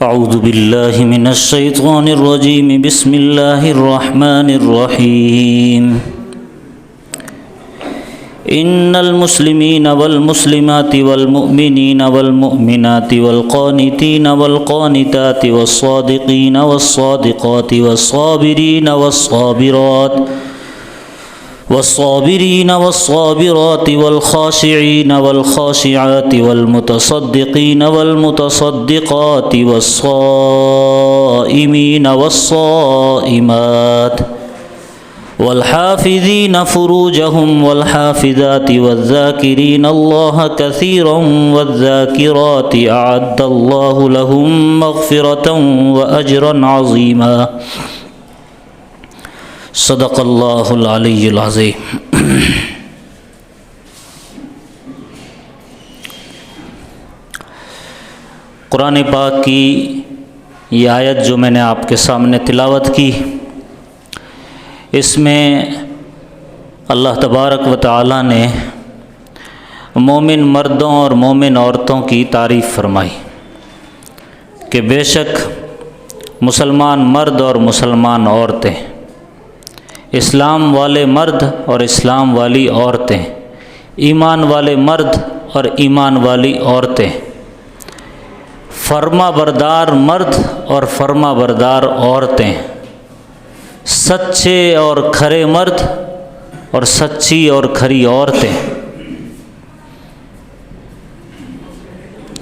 अऊज़ु बिल्लाहि मिनश शैतानिर रजीम बिस्मिल्लाहिर रहमानिर रहीम इन्नल मुस्लिमीना वल मुस्लिमाति वल मुअमिनीना वल मुअमिनाति वल क़ानितीना वल क़ानिताति वस सादिक़ीना वस सादिक़ाति वस साबिरीना वस साबिरात वस्साबिरीन वस्साबिराति वल्खाशिईन वल्खाशिआति वल्मुतसद्दिक़ीन वल्मुतसद्दिक़ाति वस्साइमीन वस्साइमात वल्हाफ़िज़ीन फ़ुरूजहुम वल्हाफ़िज़ाति वज़्ज़ाकिरीन अल्लाह कसीरन वज़्ज़ाकिराति अअद्दल्लाहु लहुम मग़फ़िरतन व अजरन अज़ीमा। सदक़ल्लाहुल अलीयुल अज़ीम। कुरान पाक की ये आयत जो मैंने आपके सामने तिलावत की, इसमें अल्लाह तबारक व तआला ने मोमिन मर्दों और मोमिन औरतों की तारीफ़ फरमाई कि बेशक मुसलमान मर्द और मुसलमान औरतें, इस्लाम वाले मर्द और इस्लाम वाली औरतें, ईमान वाले मर्द और ईमान वाली औरतें, फर्मा बरदार मर्द और फर्मा बरदार औरतें, सच्चे और खरे मर्द और सच्ची और खरी औरतें,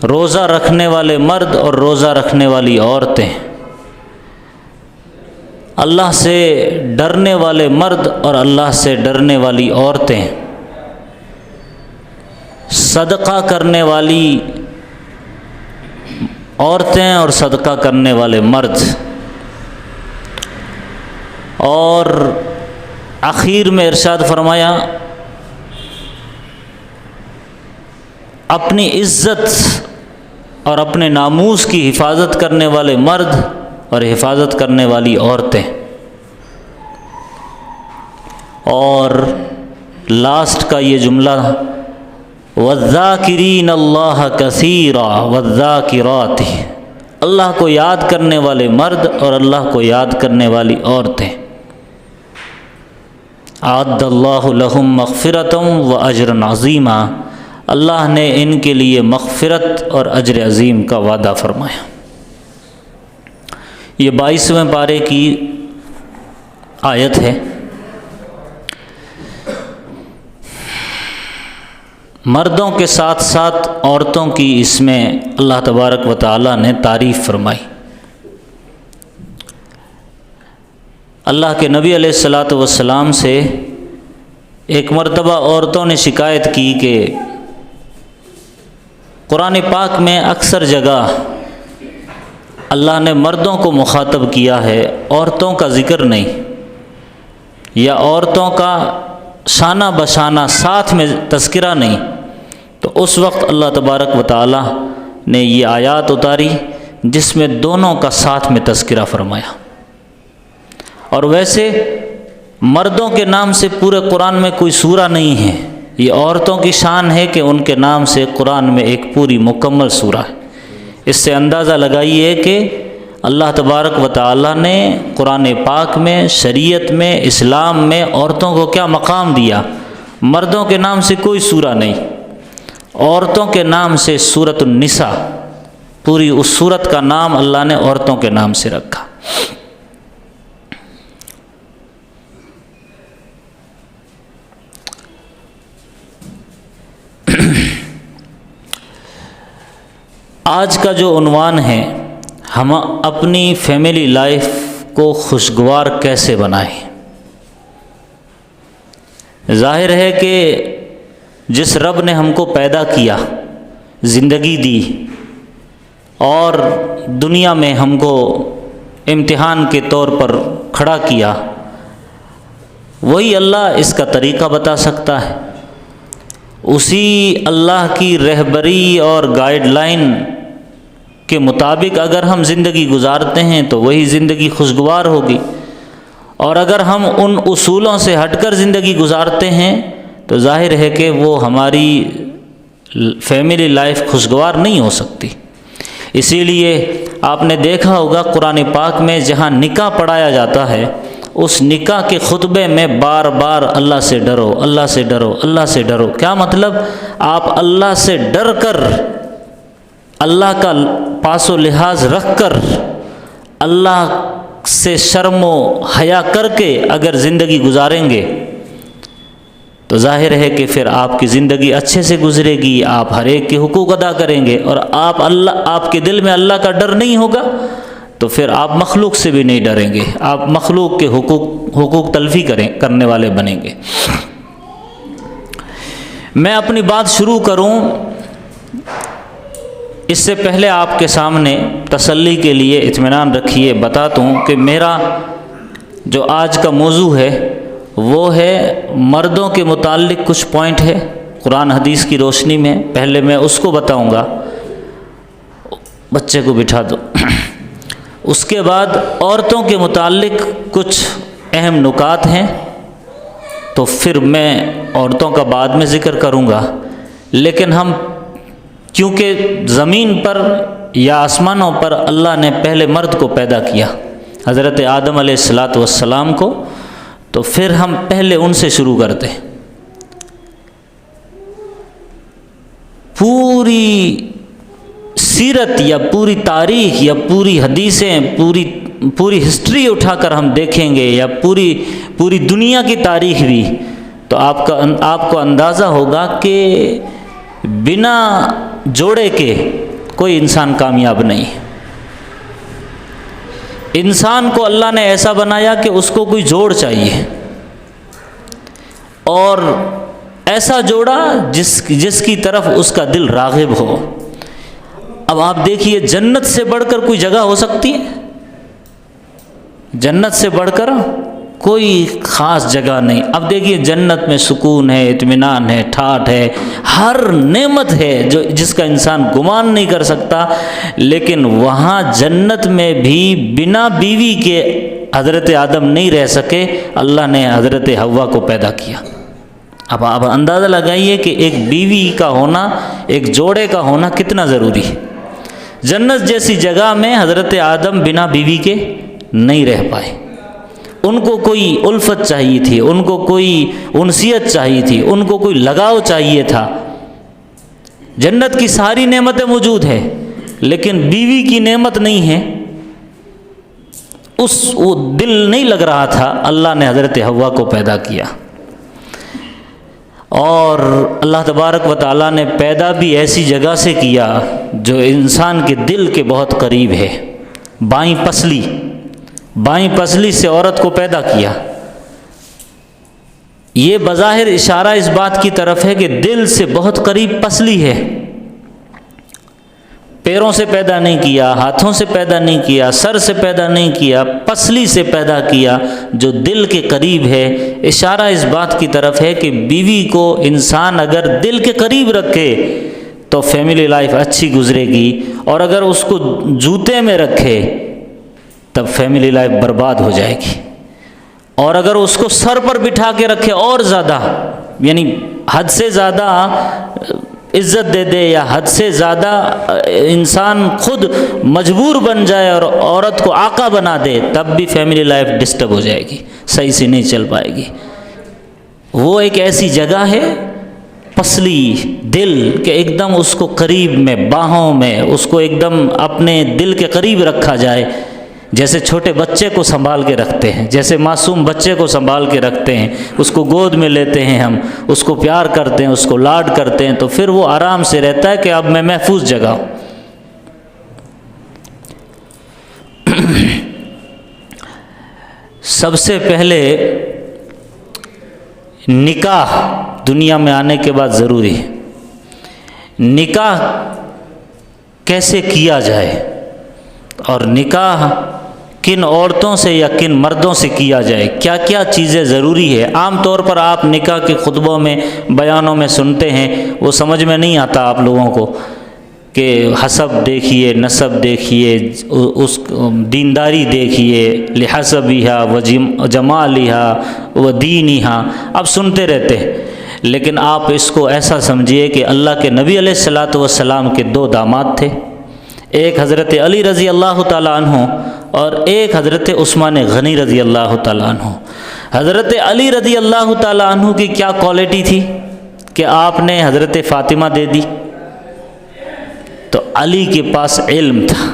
रोज़ा रखने वाले मर्द और रोज़ा रखने वाली औरतें, अल्लाह से डरने वाले मर्द और अल्लाह से डरने वाली औरतें, सदका करने वाली औरतें और सदका करने वाले मर्द, और आखिर में इरशाद फरमाया अपनी इज़्ज़त और अपने नामूस की हिफाजत करने वाले मर्द और हिफाजत करने वाली औरतें, और लास्ट का ये जुमला वज़्ज़ाकिरीन अल्लाह कसीरा वज़्ज़ाकिरात, अल्लाह को याद करने वाले मर्द और अल्लाह को याद करने वाली औरतें, अअद्दल्लाहु लहुम मग़फ़िरतन व अजरन अज़ीमा, अल्लाह ने इनके लिए मग़फ़िरत और अजर अज़ीम का वादा फरमाया। ये 22वें पारे की आयत है। मर्दों के साथ साथ औरतों की इसमें अल्लाह तबारक व तआला ने तारीफ़ फरमाई। अल्लाह के नबी अलैहिस्सलातु वस्सलाम से एक मर्तबा औरतों ने शिकायत की कि कुरान पाक में अक्सर जगह अल्लाह ने मर्दों को मुखातब किया है, औरतों का ज़िक्र नहीं, या औरतों का शाना बशाना साथ में तज़किरा नहीं। तो उस वक्त अल्लाह तबारक व तआला ने ये आयत उतारी जिसमें दोनों का साथ में तज़किरा फरमाया। और वैसे मर्दों के नाम से पूरे कुरान में कोई सूरा नहीं है, ये औरतों की शान है कि उनके नाम से कुरान में एक पूरी मुकम्मल सूरा है। इससे अंदाज़ा लगाइए कि अल्लाह तबारक व तआला ने कुरान पाक में, शरीयत में, इस्लाम में औरतों को क्या मकाम दिया। मर्दों के नाम से कोई सूरा नहीं, औरतों के नाम से सूरतुन निसा, पूरी उस सूरत का नाम अल्लाह ने औरतों के नाम से रखा। आज का जो उन्वान है, हम अपनी फैमिली लाइफ को खुशगवार कैसे बनाएं। जाहिर है कि जिस रब ने हमको पैदा किया, ज़िंदगी दी और दुनिया में हमको इम्तिहान के तौर पर खड़ा किया, वही अल्लाह इसका तरीक़ा बता सकता है। उसी अल्लाह की रहबरी और गाइडलाइन के मुताबिक अगर हम ज़िंदगी गुजारते हैं तो वही ज़िंदगी खुशगवार होगी, और अगर हम उन उसूलों से हटकर ज़िंदगी गुजारते हैं तो जाहिर है कि वो हमारी फैमिली लाइफ खुशगवार नहीं हो सकती। इसीलिए आपने देखा होगा कुरान पाक में जहाँ निकाह पढ़ाया जाता है, उस निकाह के खुतबे में बार बार अल्लाह से डरो, अल्लाह से डरो, अल्लाह से डरो। क्या मतलब? आप अल्लाह से डर कर, अल्लाह का पासो लिहाज रख कर, अल्लाह से शर्मो हया करके अगर ज़िंदगी गुजारेंगे तो जाहिर है कि फिर आपकी ज़िंदगी अच्छे से गुजरेगी, आप हर एक के हुकूक अदा करेंगे। और आपके दिल में अल्लाह का डर नहीं होगा तो फिर आप मखलूक से भी नहीं डरेंगे, आप मखलूक के हुकूक तलफी करने वाले बनेंगे। मैं अपनी बात शुरू करूं, इससे पहले आपके सामने तसल्ली के लिए इत्मीनान रखिए बता दूं कि मेरा जो आज का मौजू है वो है मर्दों के मुताल्लिक कुछ पॉइंट है कुरान हदीस की रोशनी में। पहले मैं उसको बताऊंगा, बच्चे को बिठा दो। उसके बाद औरतों के मुताल्लिक कुछ अहम नुकात हैं, तो फिर मैं औरतों का बाद में ज़िक्र करूंगा। लेकिन हम क्योंकि ज़मीन पर या आसमानों पर अल्लाह ने पहले मर्द को पैदा किया, हज़रत आदम अलैहिस्सलातु वस्सलाम को, तो फिर हम पहले उनसे शुरू करते हैं। पूरी सीरत या पूरी तारीख़ या पूरी हदीसें, पूरी हिस्ट्री उठाकर हम देखेंगे या पूरी दुनिया की तारीख़ भी, तो आपको अंदाज़ा होगा कि बिना जोड़े के कोई इंसान कामयाब नहीं। इंसान को अल्लाह ने ऐसा बनाया कि उसको कोई जोड़ चाहिए, और ऐसा जोड़ा जिसकी तरफ उसका दिल राग़िब हो। अब आप देखिए, जन्नत से बढ़कर कोई जगह हो सकती है? जन्नत से बढ़कर कोई ख़ास जगह नहीं। अब देखिए, जन्नत में सुकून है, इत्मीनान है, ठाठ है, हर नेमत है जो जिसका इंसान गुमान नहीं कर सकता। लेकिन वहाँ जन्नत में भी बिना बीवी के हज़रत आदम नहीं रह सके, अल्लाह ने हज़रत हव्वा को पैदा किया। अब आप अंदाज़ा लगाइए कि एक बीवी का होना, एक जोड़े का होना कितना ज़रूरी है। जन्नत जैसी जगह में हज़रत आदम बिना बीवी के नहीं रह पाए। उनको कोई उल्फत चाहिए थी, उनको कोई उनसियत चाहिए थी, उनको कोई लगाव चाहिए था। जन्नत की सारी नेमतें मौजूद है, लेकिन बीवी की नेमत नहीं है, वो दिल नहीं लग रहा था। अल्लाह ने हज़रत हव्वा को पैदा किया, और अल्लाह तबारक व तआला ने पैदा भी ऐसी जगह से किया जो इंसान के दिल के बहुत करीब है। बाईं पसली से औरत को पैदा किया। ये बज़ाहिर इशारा इस बात की तरफ है कि दिल से बहुत करीब पसली है। पैरों से पैदा नहीं किया, हाथों से पैदा नहीं किया, सर से पैदा नहीं किया, पसली से पैदा किया जो दिल के करीब है। इशारा इस बात की तरफ है कि बीवी को इंसान अगर दिल के करीब रखे तो फैमिली लाइफ अच्छी गुजरेगी, और अगर उसको जूते में रखे तब फैमिली लाइफ बर्बाद हो जाएगी। और अगर उसको सर पर बिठा के रखे और ज़्यादा, यानी हद से ज़्यादा इज़्ज़त दे दे, या हद से ज़्यादा इंसान खुद मजबूर बन जाए और औरत को आका बना दे, तब भी फैमिली लाइफ डिस्टर्ब हो जाएगी, सही से नहीं चल पाएगी। वो एक ऐसी जगह है पसली, दिल के एकदम उसको करीब में, बाहों में उसको एकदम अपने दिल के करीब रखा जाए। जैसे छोटे बच्चे को संभाल के रखते हैं, जैसे मासूम बच्चे को संभाल के रखते हैं, उसको गोद में लेते हैं हम, उसको प्यार करते हैं, उसको लाड करते हैं, तो फिर वो आराम से रहता है कि अब मैं महफूज जगह हूँ। सबसे पहले निकाह दुनिया में आने के बाद ज़रूरी है। निकाह कैसे किया जाए और निकाह किन औरतों से या किन मर्दों से किया जाए, क्या क्या चीज़ें ज़रूरी है। आम तौर पर आप निकाह के खुतबों में, बयानों में सुनते हैं, वो समझ में नहीं आता आप लोगों को कि हसब देखिए, नसब देखिए, उस दीनदारी देखिए, लिहसबिहा व जमालिहा व दीनिहा, आप सुनते रहते हैं। लेकिन आप इसको ऐसा समझिए कि अल्लाह के नबी अलैहिस्सलातु वस्सलाम के 2 दामाद थे। एक हज़रत अली रज़ी अल्लाह ताला अन्हु और एक हज़रत उस्मान गनी रज़ी अल्लाह ताला अन्हु। हज़रत अली रज़ी अल्लाह ताला अन्हु की क्या क्वालिटी थी कि आपने हज़रत फ़ातिमा दे दी? तो अली के पास इल्म था।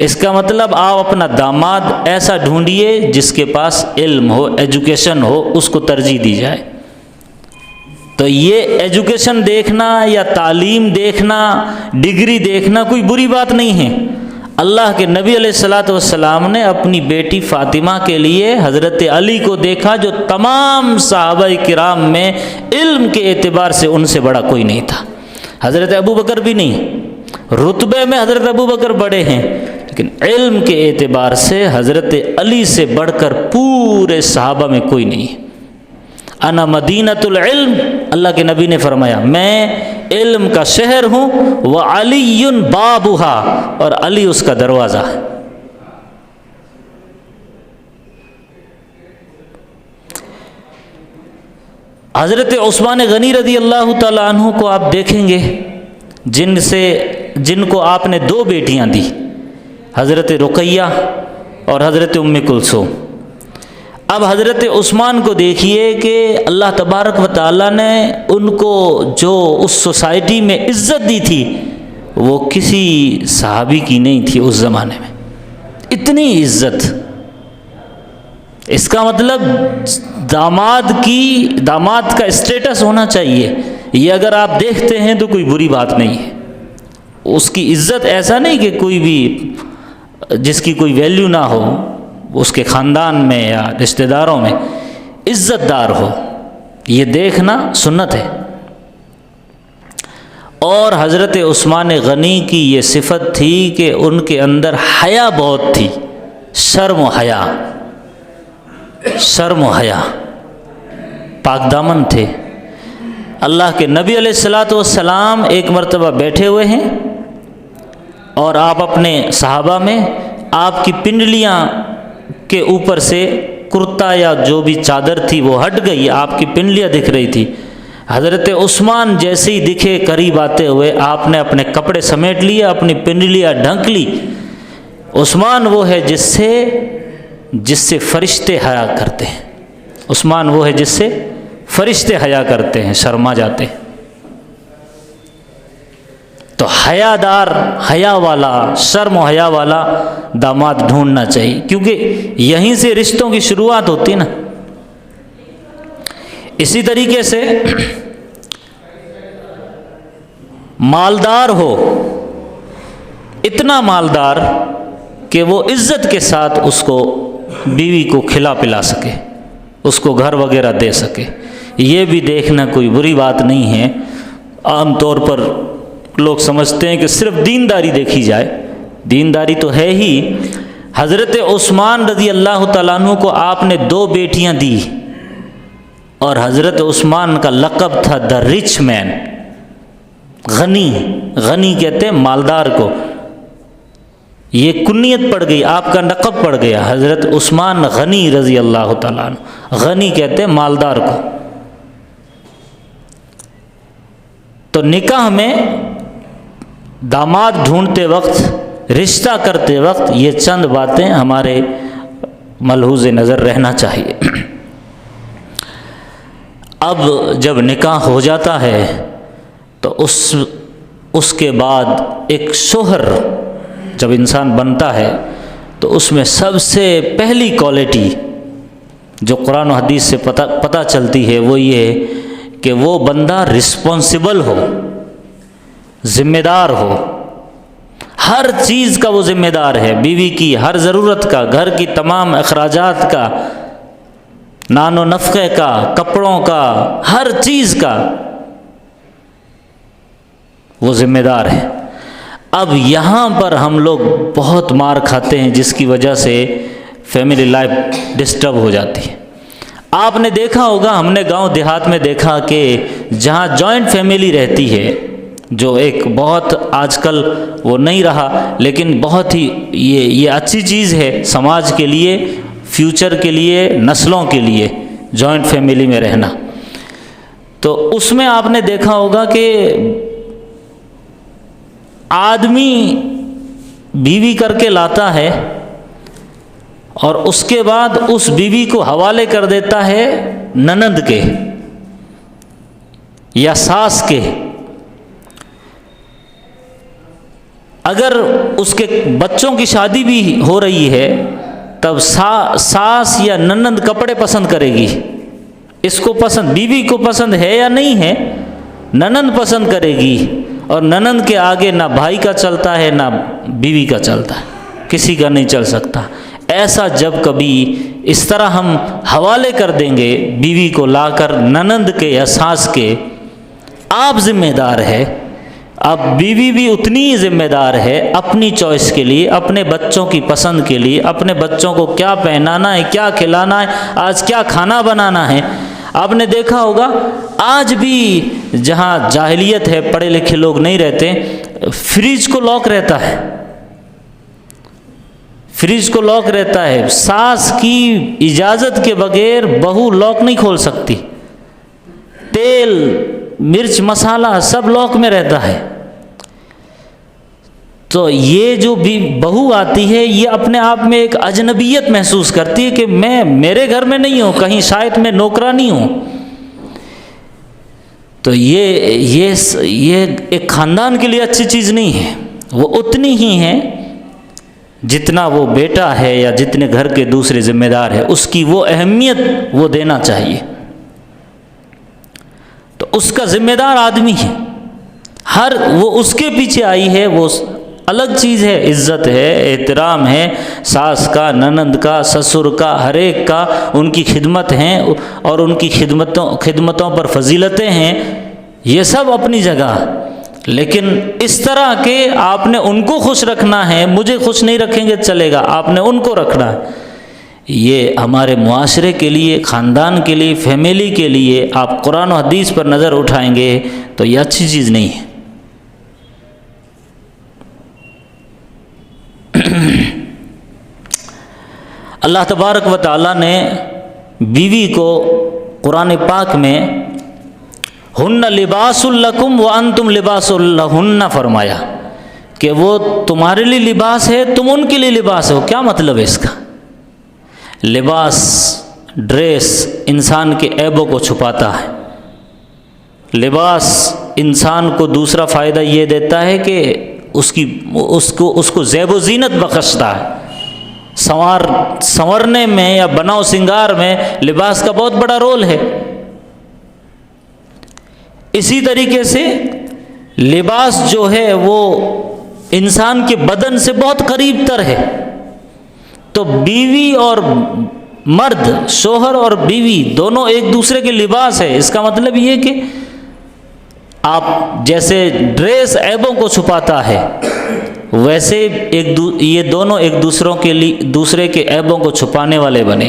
इसका मतलब आप अपना दामाद ऐसा ढूंढिए जिसके पास इल्म हो, एजुकेशन हो, उसको तरजीह दी जाए। तो ये एजुकेशन देखना या तालीम देखना, डिग्री देखना कोई बुरी बात नहीं है। अल्लाह के नबी अलैहिस्सलातु वस्सलाम ने अपनी बेटी फ़ातिमा के लिए हज़रत अली को देखा, जो तमाम सहाबाए किराम में इल्म के एतबार से उनसे बड़ा कोई नहीं था। हज़रत अबू बकर भी नहीं, रुतबे में हज़रत अबू बकर बड़े हैं, लेकिन इल्म के एतबार से हज़रत अली से बढ़कर पूरे सहाबा में कोई नहीं है। अना मदीनतुल इल्म, अल्लाह के नबी ने फरमाया मैं इल्म का शहर हूँ, व अलीयुन बाबुहा, और अली उसका दरवाज़ा है। हज़रत उस्मान गनी रज़ी अल्लाह ताला अन्हु को आप देखेंगे, जिनको आपने दो बेटियां दी, हज़रत रुक़ैया और हज़रत उम्मे कुलसूम। अब हज़रत उस्मान को देखिए कि अल्लाह तबारक व तआला ने उनको जो उस सोसाइटी में इज़्ज़त दी थी वो किसी सहाबी की नहीं थी उस ज़माने में, इतनी इज़्ज़त। इसका मतलब दामाद का स्टेटस होना चाहिए। ये अगर आप देखते हैं तो कोई बुरी बात नहीं है। उसकी इज़्ज़त ऐसा नहीं कि कोई भी जिसकी कोई वैल्यू ना हो, उसके ख़ानदान में या रिश्तेदारों में इज़्ज़तदार हो, ये देखना सुन्नत है। और हज़रत उस्मान गनी की ये सिफ़त थी कि उनके अंदर हया बहुत थी, शर्म व हया, पाकदामन थे। अल्लाह के नबी अलैहिस्सलातु वस्सलाम एक मरतबा बैठे हुए हैं और आप अपने सहाबा में, आपकी पिंडलियाँ के ऊपर से कुर्ता या जो भी चादर थी वो हट गई, आपकी पिंडलियाँ दिख रही थी। हज़रत उस्मान जैसे ही दिखे करीब आते हुए, आपने अपने कपड़े समेट लिए, अपनी पिंडलियाँ ढक ली। उस्मान वो है जिससे फरिश्ते हया करते हैं। उस्मान वो है जिससे फरिश्ते हया करते हैं, शर्मा जाते हैं। तो हयादार, हया वाला, शर्म हया वाला दामाद ढूंढना चाहिए, क्योंकि यहीं से रिश्तों की शुरुआत होती है ना। इसी तरीके से मालदार हो, इतना मालदार कि वो इज्जत के साथ उसको बीवी को खिला पिला सके, उसको घर वगैरह दे सके, ये भी देखना कोई बुरी बात नहीं है। आम तौर पर लोग समझते हैं कि सिर्फ दीनदारी देखी जाए, दीनदारी तो है ही। हज़रत उस्मान रज़ी अल्लाह तआला अन्हु को आपने दो बेटियां दी और हज़रत उस्मान का लक़ब था द रिच मैन, गनी। गनी कहते हैं मालदार को, ये कुन्नियत पड़ गई, आपका लक़ब पड़ गया हज़रत उस्मान गनी रज़ी अल्लाह तआला अन्हु। गनी कहते हैं मालदार को। तो निकाह में दामाद ढूंढते वक्त, रिश्ता करते वक्त, ये चंद बातें हमारे मलहूज़ नज़र रहना चाहिए। अब जब निकाह हो जाता है तो उसके बाद एक शोहर जब इंसान बनता है तो उसमें सबसे पहली क्वालिटी जो कुरान और हदीस से पता चलती है वो ये कि वो बंदा रिस्पॉन्सिबल हो, ज़िम्मेदार हो। हर चीज़ का वो ज़िम्मेदार है, बीवी की हर ज़रूरत का, घर की तमाम अखराजात का, नानो नफ़क़े का, कपड़ों का, हर चीज़ का वो ज़िम्मेदार है। अब यहाँ पर हम लोग बहुत मार खाते हैं, जिसकी वजह से फैमिली लाइफ डिस्टर्ब हो जाती है। आपने देखा होगा, हमने गांव देहात में देखा कि जहाँ जॉइंट फैमिली रहती है, जो एक बहुत आजकल वो नहीं रहा, लेकिन बहुत ही ये अच्छी चीज़ है समाज के लिए, फ्यूचर के लिए, नस्लों के लिए, जॉइंट फैमिली में रहना। तो उसमें आपने देखा होगा कि आदमी बीवी करके लाता है और उसके बाद उस बीवी को हवाले कर देता है ननंद के या सास के। अगर उसके बच्चों की शादी भी हो रही है तब सास या ननंद कपड़े पसंद करेगी। इसको पसंद, बीवी को पसंद है या नहीं है, ननंद पसंद करेगी। और ननंद के आगे ना भाई का चलता है ना बीवी का चलता है, किसी का नहीं चल सकता। ऐसा जब कभी इस तरह हम हवाले कर देंगे बीवी को लाकर ननंद के या सास के, आप जिम्मेदार है। अब बीवी भी उतनी ही जिम्मेदार है अपनी चॉइस के लिए, अपने बच्चों की पसंद के लिए, अपने बच्चों को क्या पहनाना है, क्या खिलाना है, आज क्या खाना बनाना है। आपने देखा होगा आज भी जहाँ जाहिलियत है, पढ़े लिखे लोग नहीं रहते, फ्रिज को लॉक रहता है, फ्रिज को लॉक रहता है। सास की इजाज़त के बगैर बहू लॉक नहीं खोल सकती। तेल, मिर्च, मसाला सब लॉक में रहता है। तो ये जो भी बहू आती है ये अपने आप में एक अजनबियत महसूस करती है कि मैं मेरे घर में नहीं हूँ, कहीं शायद मैं नौकरानी हूँ। तो ये एक ख़ानदान के लिए अच्छी चीज़ नहीं है। वो उतनी ही है जितना वो बेटा है या जितने घर के दूसरे जिम्मेदार है, उसकी वो अहमियत वो देना चाहिए। तो उसका जिम्मेदार आदमी है, हर वो उसके पीछे आई है, वो अलग चीज़ है, इज़्ज़त है, एहतराम है, सास का, ननंद का, ससुर का, हर एक का उनकी खिदमत हैं और उनकी खिदमतों पर फजीलतें हैं, ये सब अपनी जगह। लेकिन इस तरह के आपने उनको खुश रखना है, मुझे खुश नहीं रखेंगे चलेगा, आपने उनको रखना है। ये हमारे मुआशरे के लिए, ख़ानदान के लिए, फैमिली के लिए आप कुरान और हदीस पर नज़र उठाएंगे तो ये अच्छी चीज़ नहीं है। अल्लाह तबारक व तआला ने बीवी को कुरान पाक में हुन्ना लिबासुल लकुम व अंतुम लिबासुल लहुन्ना फरमाया कि वो तुम्हारे लिए लिबास है, तुम उनके लिए लिबास हो। क्या मतलब है इसका? लिबास, ड्रेस इंसान के ऐबों को छुपाता है। लिबास इंसान को दूसरा फ़ायदा ये देता है कि उसको ज़ैब ज़ीनत बख्शता है। संवरने में या बनाव सिंगार में लिबास का बहुत बड़ा रोल है। इसी तरीके से लिबास जो है वो इंसान के बदन से बहुत करीब तर है। तो बीवी और मर्द, शोहर और बीवी दोनों एक दूसरे के लिबास है। इसका मतलब ये कि आप जैसे ड्रेस ऐबों को छुपाता है, वैसे ये दोनों एक दूसरे के ऐबों को छुपाने वाले बने।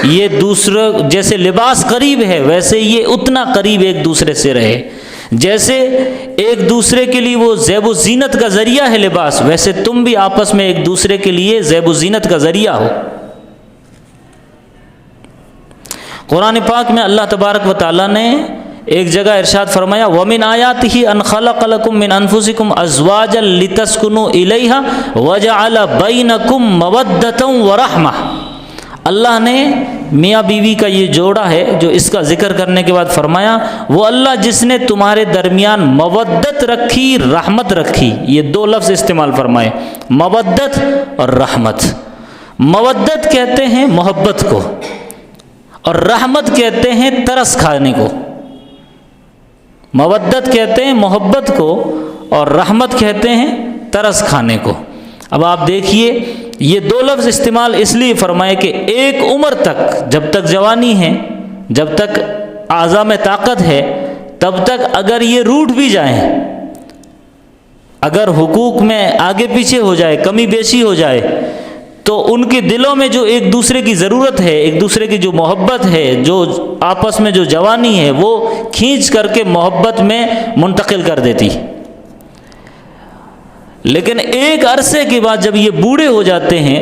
ये दूसरे जैसे लिबास करीब है वैसे ये उतना करीब एक दूसरे से रहे। जैसे एक दूसरे के लिए वो ज़ैब ज़ीनत का ज़रिया है लिबास, वैसे तुम भी आपस में एक दूसरे के लिए ज़ैब ज़ीनत का ज़रिया हो। कुरान पाक में अल्लाह तबारक व तआला ने एक जगह इरशाद फरमाया, वमिन आयातिही अन खलक़लकुम मिन अनफुसिकुम अज़वाजन लितस्कुनु इलैहा वजअल बैनकुम मवद्दतन व रहमा। अल्लाह ने मियाँ बीवी का ये जोड़ा है जो इसका जिक्र करने के बाद फरमाया, वो अल्लाह जिसने तुम्हारे दरमियान मवद्दत रखी, रहमत रखी। ये दो लफ्ज़ इस्तेमाल फरमाए, मवद्दत और रहमत। मवद्दत कहते हैं मोहब्बत को और रहमत कहते हैं तरस खाने को। मवद्दत कहते हैं मोहब्बत को और रहमत कहते हैं तरस खाने को। अब आप देखिए ये दो लफ्ज़ इस्तेमाल इसलिए फरमाए कि एक उम्र तक, जब तक जवानी है, जब तक आज़ा में ताकत है, तब तक अगर ये रूठ भी जाएं, अगर हुकूक में आगे पीछे हो जाए, कमी बेशी हो जाए, तो उनके दिलों में जो एक दूसरे की ज़रूरत है, एक दूसरे की जो मोहब्बत है, जो आपस में जो जवानी है, वो खींच करके मोहब्बत में मुंतकिल कर देती। लेकिन एक अरसे के बाद जब ये बूढ़े हो जाते हैं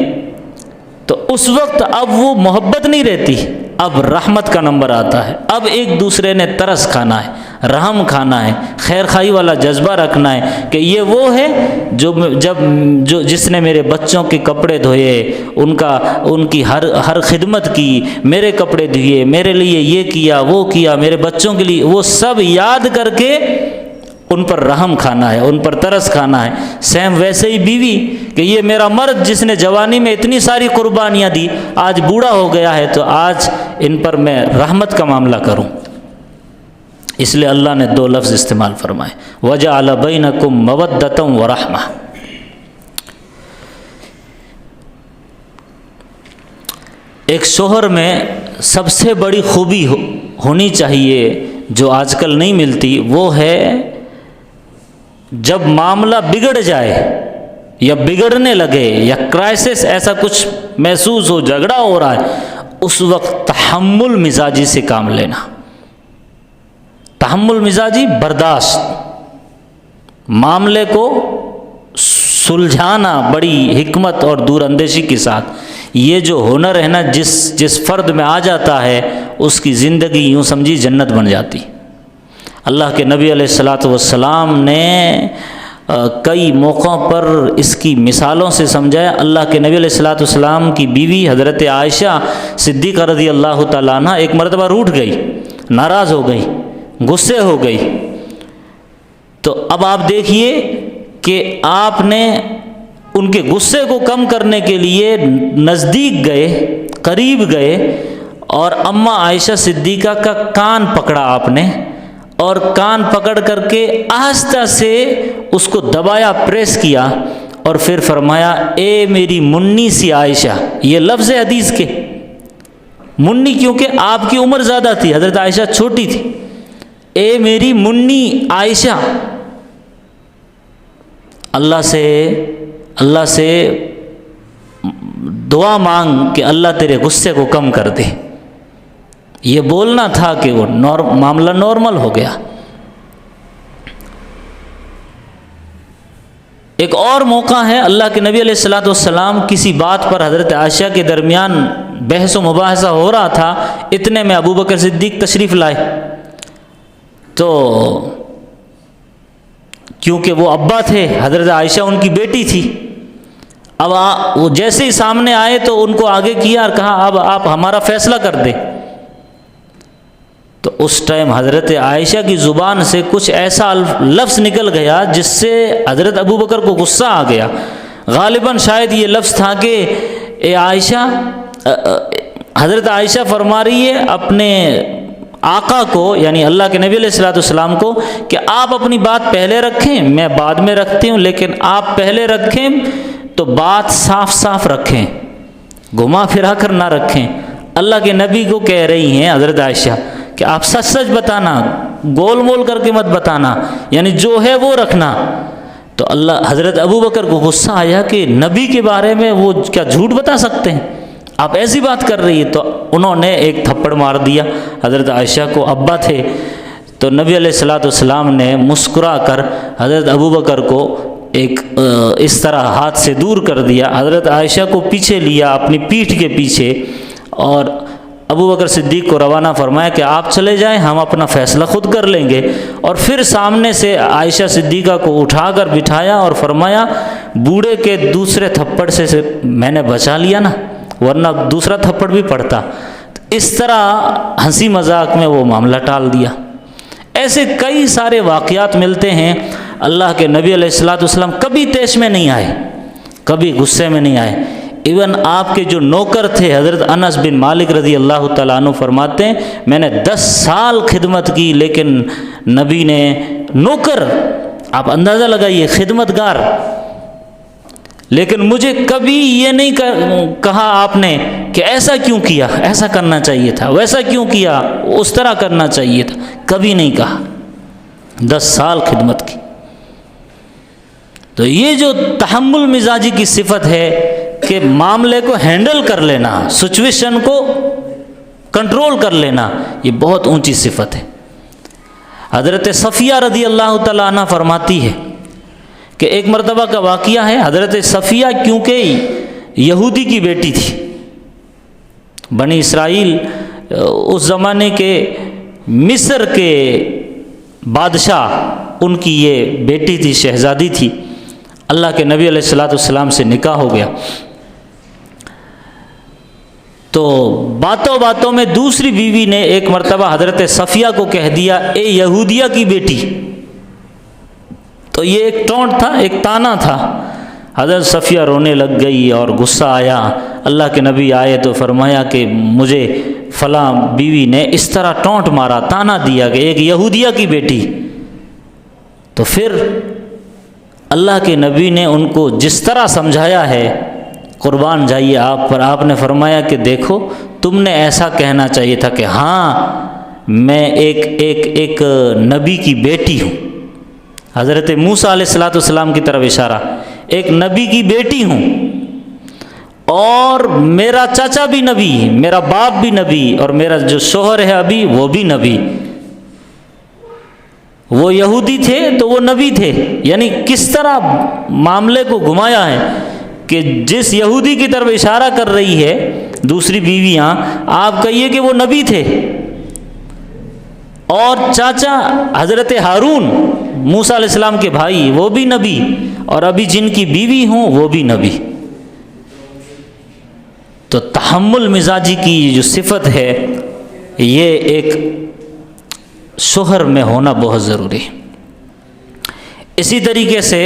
तो उस वक्त अब वो मोहब्बत नहीं रहती, अब रहमत का नंबर आता है। अब एक दूसरे ने तरस खाना है, रहम खाना है, खैर खाई वाला जज्बा रखना है कि ये वो है जो जिसने मेरे बच्चों के कपड़े धोए, उनकी हर खिदमत की, मेरे कपड़े धोए, मेरे लिए ये किया वो किया, मेरे बच्चों के लिए, वो सब याद करके उन पर रहम खाना है, उन पर तरस खाना है। सेम वैसे ही बीवी कि ये मेरा मर्द जिसने जवानी में इतनी सारी कुर्बानियाँ दी, आज बूढ़ा हो गया है तो आज इन पर मैं रहमत का मामला करूं। इसलिए अल्लाह ने दो लफ्ज़ इस्तेमाल फरमाए, वजअल बैनकुम मवद्दतम व रहमा। एक शोहर में सबसे बड़ी खूबी होनी चाहिए जो आजकल नहीं मिलती, वो है जब मामला बिगड़ जाए या बिगड़ने लगे या क्राइसिस ऐसा कुछ महसूस हो, झगड़ा हो रहा है, उस वक्त तहम्मुल मिजाजी से काम लेना। तहम्मुल मिजाजी बर्दाश्त, मामले को सुलझाना बड़ी हिकमत और दूरअंदेशी के साथ। ये जो हुनर है ना, जिस फ़र्द में आ जाता है उसकी ज़िंदगी यूँ समझी जन्नत बन जाती। अल्लाह के नबी अलैहिस्सलातु वस्सलाम ने कई मौक़ों पर इसकी मिसालों से समझाया। अल्लाह के नबी अलैहिस्सलातु वस्सलाम की बीवी हज़रत आयशा सिद्दीक़ा रज़ी अल्लाह तआला अन्हा एक मरतबा रूठ गई, नाराज़ हो गई, गुस्से हो गई। तो अब आप देखिए कि आपने उनके गुस्से को कम करने के लिए नज़दीक गए, करीब गए और अम्मा आयशा सिद्दीक़ा का कान पकड़ा आपने, और कान पकड़ करके आहिस्ता से उसको दबाया, प्रेस किया और फिर फरमाया, ए मेरी मुन्नी सी आयशा। ये लफ्ज़ है हदीस के, मुन्नी क्योंकि आपकी उम्र ज़्यादा थी, हज़रत आयशा छोटी थी। ए मेरी मुन्नी आयशा, अल्लाह से दुआ मांग कि अल्लाह तेरे गुस्से को कम कर दे। ये बोलना था कि वो मामला नॉर्मल हो गया। एक और मौका है, अल्लाह के नबी अलैहिस्सलातु वस्सलाम किसी बात पर हज़रत आयशा के दरमियान बहस व मुबाहसा हो रहा था, इतने में अबू बकर सिद्दीक़ तशरीफ़ लाए। तो क्योंकि वो अब्बा थे, हज़रत आयशा उनकी बेटी थी, अब वो जैसे ही सामने आए तो उनको आगे किया और कहा, अब आप हमारा फ़ैसला कर दें। तो उस टाइम हज़रत आयशा की ज़ुबान से कुछ ऐसा लफ्ज़ निकल गया जिससे हज़रत अबू बकर को गुस्सा आ गया। गालिबन शायद ये लफ्ज़ था कि ए आयशा, हज़रत आयशा फरमा रही है अपने आका को, यानी अल्लाह के नबी अलैहिस्सलातु वस्सलाम को, कि आप अपनी बात पहले रखें, मैं बाद में रखती हूँ, लेकिन आप पहले रखें तो बात साफ साफ रखें, घुमा फिरा कर ना रखें। अल्लाह के नबी को कह रही हैं हज़रत आयशा कि आप सच सच बताना, गोल मोल करके मत बताना, यानी जो है वो रखना। तो हज़रत अबू बकर को गुस्सा आया कि नबी के बारे में वो क्या झूठ बता सकते हैं, आप ऐसी बात कर रही है। तो उन्होंने एक थप्पड़ मार दिया हज़रत आयशा को, अब्बा थे। तो नबी अलैहिस्सलातु वस्सलाम ने मुस्कुरा कर हज़रत अबू बकर को एक इस तरह हाथ से दूर कर दिया, हज़रत आयशा को पीछे लिया अपनी पीठ के पीछे, और अबू बकर सिद्दीक़ को रवाना फरमाया कि आप चले जाएं, हम अपना फ़ैसला ख़ुद कर लेंगे। और फिर सामने से आयशा सिद्दीक़ा को उठाकर बिठाया और फरमाया, बूढ़े के दूसरे थप्पड़ से मैंने बचा लिया ना, वरना दूसरा थप्पड़ भी पड़ता। तो इस तरह हंसी मजाक में वो मामला टाल दिया। ऐसे कई सारे वाक़यात मिलते हैं। अल्लाह के नबी अलैहिस्सलातु वस्सलाम कभी तेश में नहीं आए, कभी गुस्से में नहीं आए। इवन आपके जो नौकर थे हज़रत अनस बिन मालिक रज़ी अल्लाह तआला अन्हु फरमाते हैं, मैंने 10 साल खिदमत की, लेकिन नबी ने, नौकर आप अंदाज़ा लगाइए, खिदमतगार, लेकिन मुझे कभी ये नहीं कहा आपने कि ऐसा क्यों किया, ऐसा करना चाहिए था, वैसा क्यों किया, उस तरह करना चाहिए था, कभी नहीं कहा। 10 साल खिदमत की। तो ये जो तहम्मुल मिजाजी की सिफत है कि मामले को हैंडल कर लेना, सिचुएशन को कंट्रोल कर लेना, ये बहुत ऊंची सिफत है। हज़रत सफ़िया रज़ी अल्लाह तआला अन्हा फरमाती है कि एक मरतबा का वाक़िया है, हज़रत सफ़िया क्योंकि यहूदी की बेटी थी, बनी इसराइल उस ज़माने के मिस्र के बादशाह, उनकी ये बेटी थी, शहज़ादी थी। अल्लाह के नबी अलैहिस्सलाम से निकाह हो गया। तो बातों बातों में दूसरी बीवी ने एक मर्तबा हज़रत सफ़िया को कह दिया, ए यहूदिया की बेटी। तो ये एक टोंट था, एक ताना था। हज़रत सफ़िया रोने लग गई और गुस्सा आया। अल्लाह के नबी आए तो फरमाया कि मुझे फ़लाँ बीवी ने इस तरह टोंट मारा, ताना दिया कि एक यहूदिया की बेटी। तो फिर अल्लाह के नबी ने उनको जिस तरह समझाया है, कुर्बान जाइए आप पर, आपने फरमाया कि देखो तुमने ऐसा कहना चाहिए था कि हाँ मैं एक नबी की बेटी हूँ। हज़रत मूसा अलैहिस्सलाम की तरफ इशारा, एक नबी की बेटी हूँ और मेरा चाचा भी नबी, मेरा बाप भी नबी और मेरा जो शोहर है अभी वो भी नबी। वो यहूदी थे तो वो नबी थे। यानी किस तरह मामले को घुमाया है कि जिस यहूदी की तरफ इशारा कर रही है दूसरी बीवियाँ, आप कहिए कि वो नबी थे। और चाचा हज़रत हारून, मूसा अलैहिस्सलाम के भाई, वो भी नबी और अभी जिनकी बीवी हूँ वो भी नबी। तो तहम्मुल मिजाजी की जो सिफत है ये एक शोहर में होना बहुत ज़रूरी है। इसी तरीके से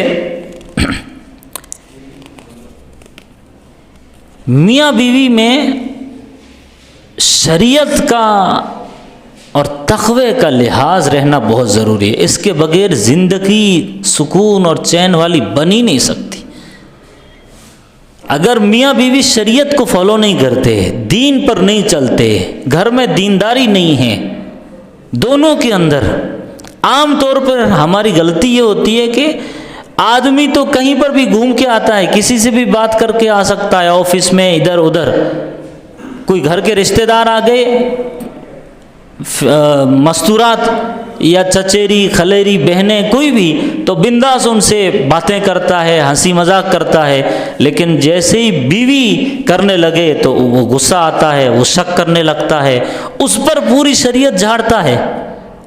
मियाँ बीवी में शरीयत का और तक़वे का लिहाज रहना बहुत ज़रूरी है। इसके बगैर ज़िंदगी सुकून और चैन वाली बन ही नहीं सकती। अगर मियाँ बीवी शरीयत को फॉलो नहीं करते, दीन पर नहीं चलते, घर में दीनदारी नहीं है दोनों के अंदर, आम तौर पर हमारी गलती ये होती है कि आदमी तो कहीं पर भी घूम के आता है, किसी से भी बात करके आ सकता है, ऑफिस में इधर उधर, कोई घर के रिश्तेदार आ गए, मस्तूरात या चचेरी खलेरी बहनें कोई भी, तो बिंदास उनसे बातें करता है, हंसी मजाक करता है। लेकिन जैसे ही बीवी करने लगे तो वो गुस्सा आता है, वो शक करने लगता है, उस पर पूरी शरीयत झाड़ता है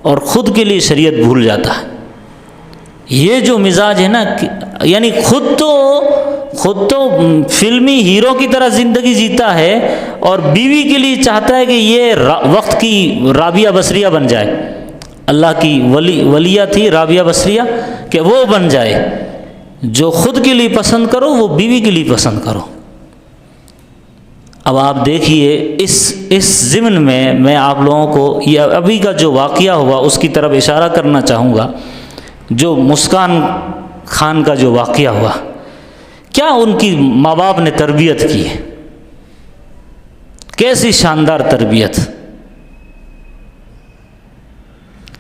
और ख़ुद के लिए शरीयत भूल जाता है। ये जो मिजाज है ना, यानी खुद तो फिल्मी हीरो की तरह ज़िंदगी जीता है और बीवी के लिए चाहता है कि ये वक्त की राबिया बसरिया बन जाए। अल्लाह की वलिया थी राबिया बसरिया, कि वो बन जाए। जो खुद के लिए पसंद करो वो बीवी के लिए पसंद करो। अब आप देखिए इस ज़िम्न में मैं आप लोगों को ये अभी का जो वाक़या हुआ उसकी तरफ इशारा करना चाहूँगा। जो मुस्कान खान का जो वाक़या हुआ, क्या उनकी माँ बाप ने तरबियत की है, कैसी शानदार तरबियत।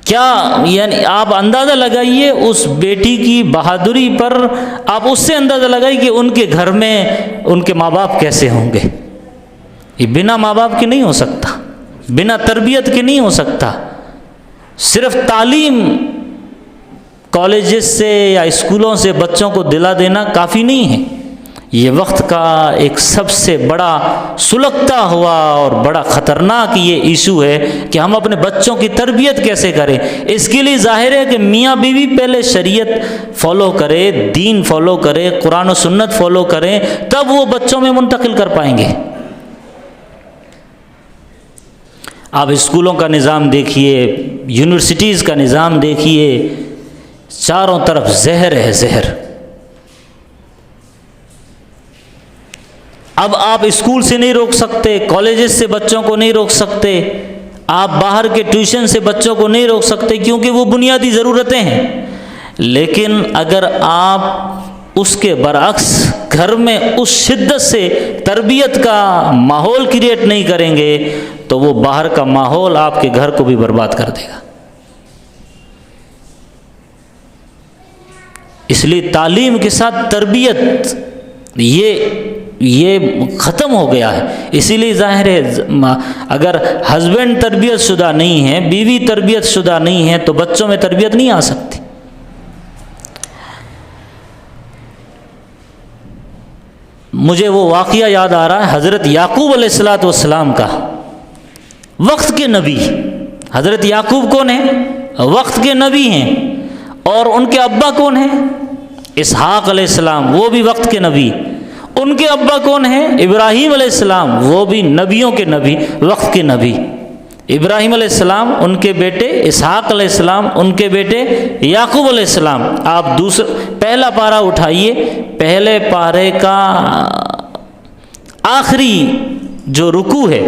क्या यानी आप अंदाज़ा लगाइए उस बेटी की बहादुरी पर, आप उससे अंदाज़ा लगाइए कि उनके घर में उनके माँ बाप कैसे होंगे। ये बिना माँ बाप के नहीं हो सकता, बिना तरबियत के नहीं हो सकता। सिर्फ तालीम कॉलेजेस से या स्कूलों से बच्चों को दिला देना काफ़ी नहीं है। ये वक्त का एक सबसे बड़ा सुलगता हुआ और बड़ा ख़तरनाक ये इशू है कि हम अपने बच्चों की तरबियत कैसे करें। इसके लिए ज़ाहिर है कि मियाँ बीवी पहले शरीयत फॉलो करे, दीन फॉलो करे, कुरान और सुन्नत फॉलो करें, तब वो बच्चों में मुंतकिल कर पाएंगे। आप स्कूलों का निज़ाम देखिए, यूनिवर्सिटीज़ का निज़ाम देखिए, चारों तरफ जहर है, जहर। अब आप स्कूल से नहीं रोक सकते, कॉलेजेस से बच्चों को नहीं रोक सकते, आप बाहर के ट्यूशन से बच्चों को नहीं रोक सकते क्योंकि वो बुनियादी ज़रूरतें हैं। लेकिन अगर आप उसके बरअक्स घर में उस शिद्दत से तरबियत का माहौल क्रिएट नहीं करेंगे तो वो बाहर का माहौल आपके घर को भी बर्बाद कर देगा। इसलिए तालीम के साथ तरबियत ये ख़त्म हो गया है। इसीलिए ज़ाहिर है अगर हस्बैंड तरबियत शुदा नहीं है, बीवी तरबियत शुदा नहीं है, तो बच्चों में तरबियत नहीं आ सकती। मुझे वो वाक़या याद आ रहा है हज़रत याकूब अलैहिस्सलाम का, वक्त के नबी। हज़रत याकूब कौन है? वक्त के नबी हैं। और उनके अब्बा कौन हैं? इसहाक अलैहिस्सलाम, वो भी वक्त के नबी। उनके अब्बा कौन हैं? इब्राहीम अलैहिस्सलाम, वो भी नबियों के नबी, वक्त के नबी। इब्राहीम अलैहिस्सलाम, उनके बेटे इसहाक अलैहिस्सलाम, उनके बेटे याकूब अलैहिस्सलाम। आप पहला पारा उठाइए, पहले पारे का आखिरी जो रुकू है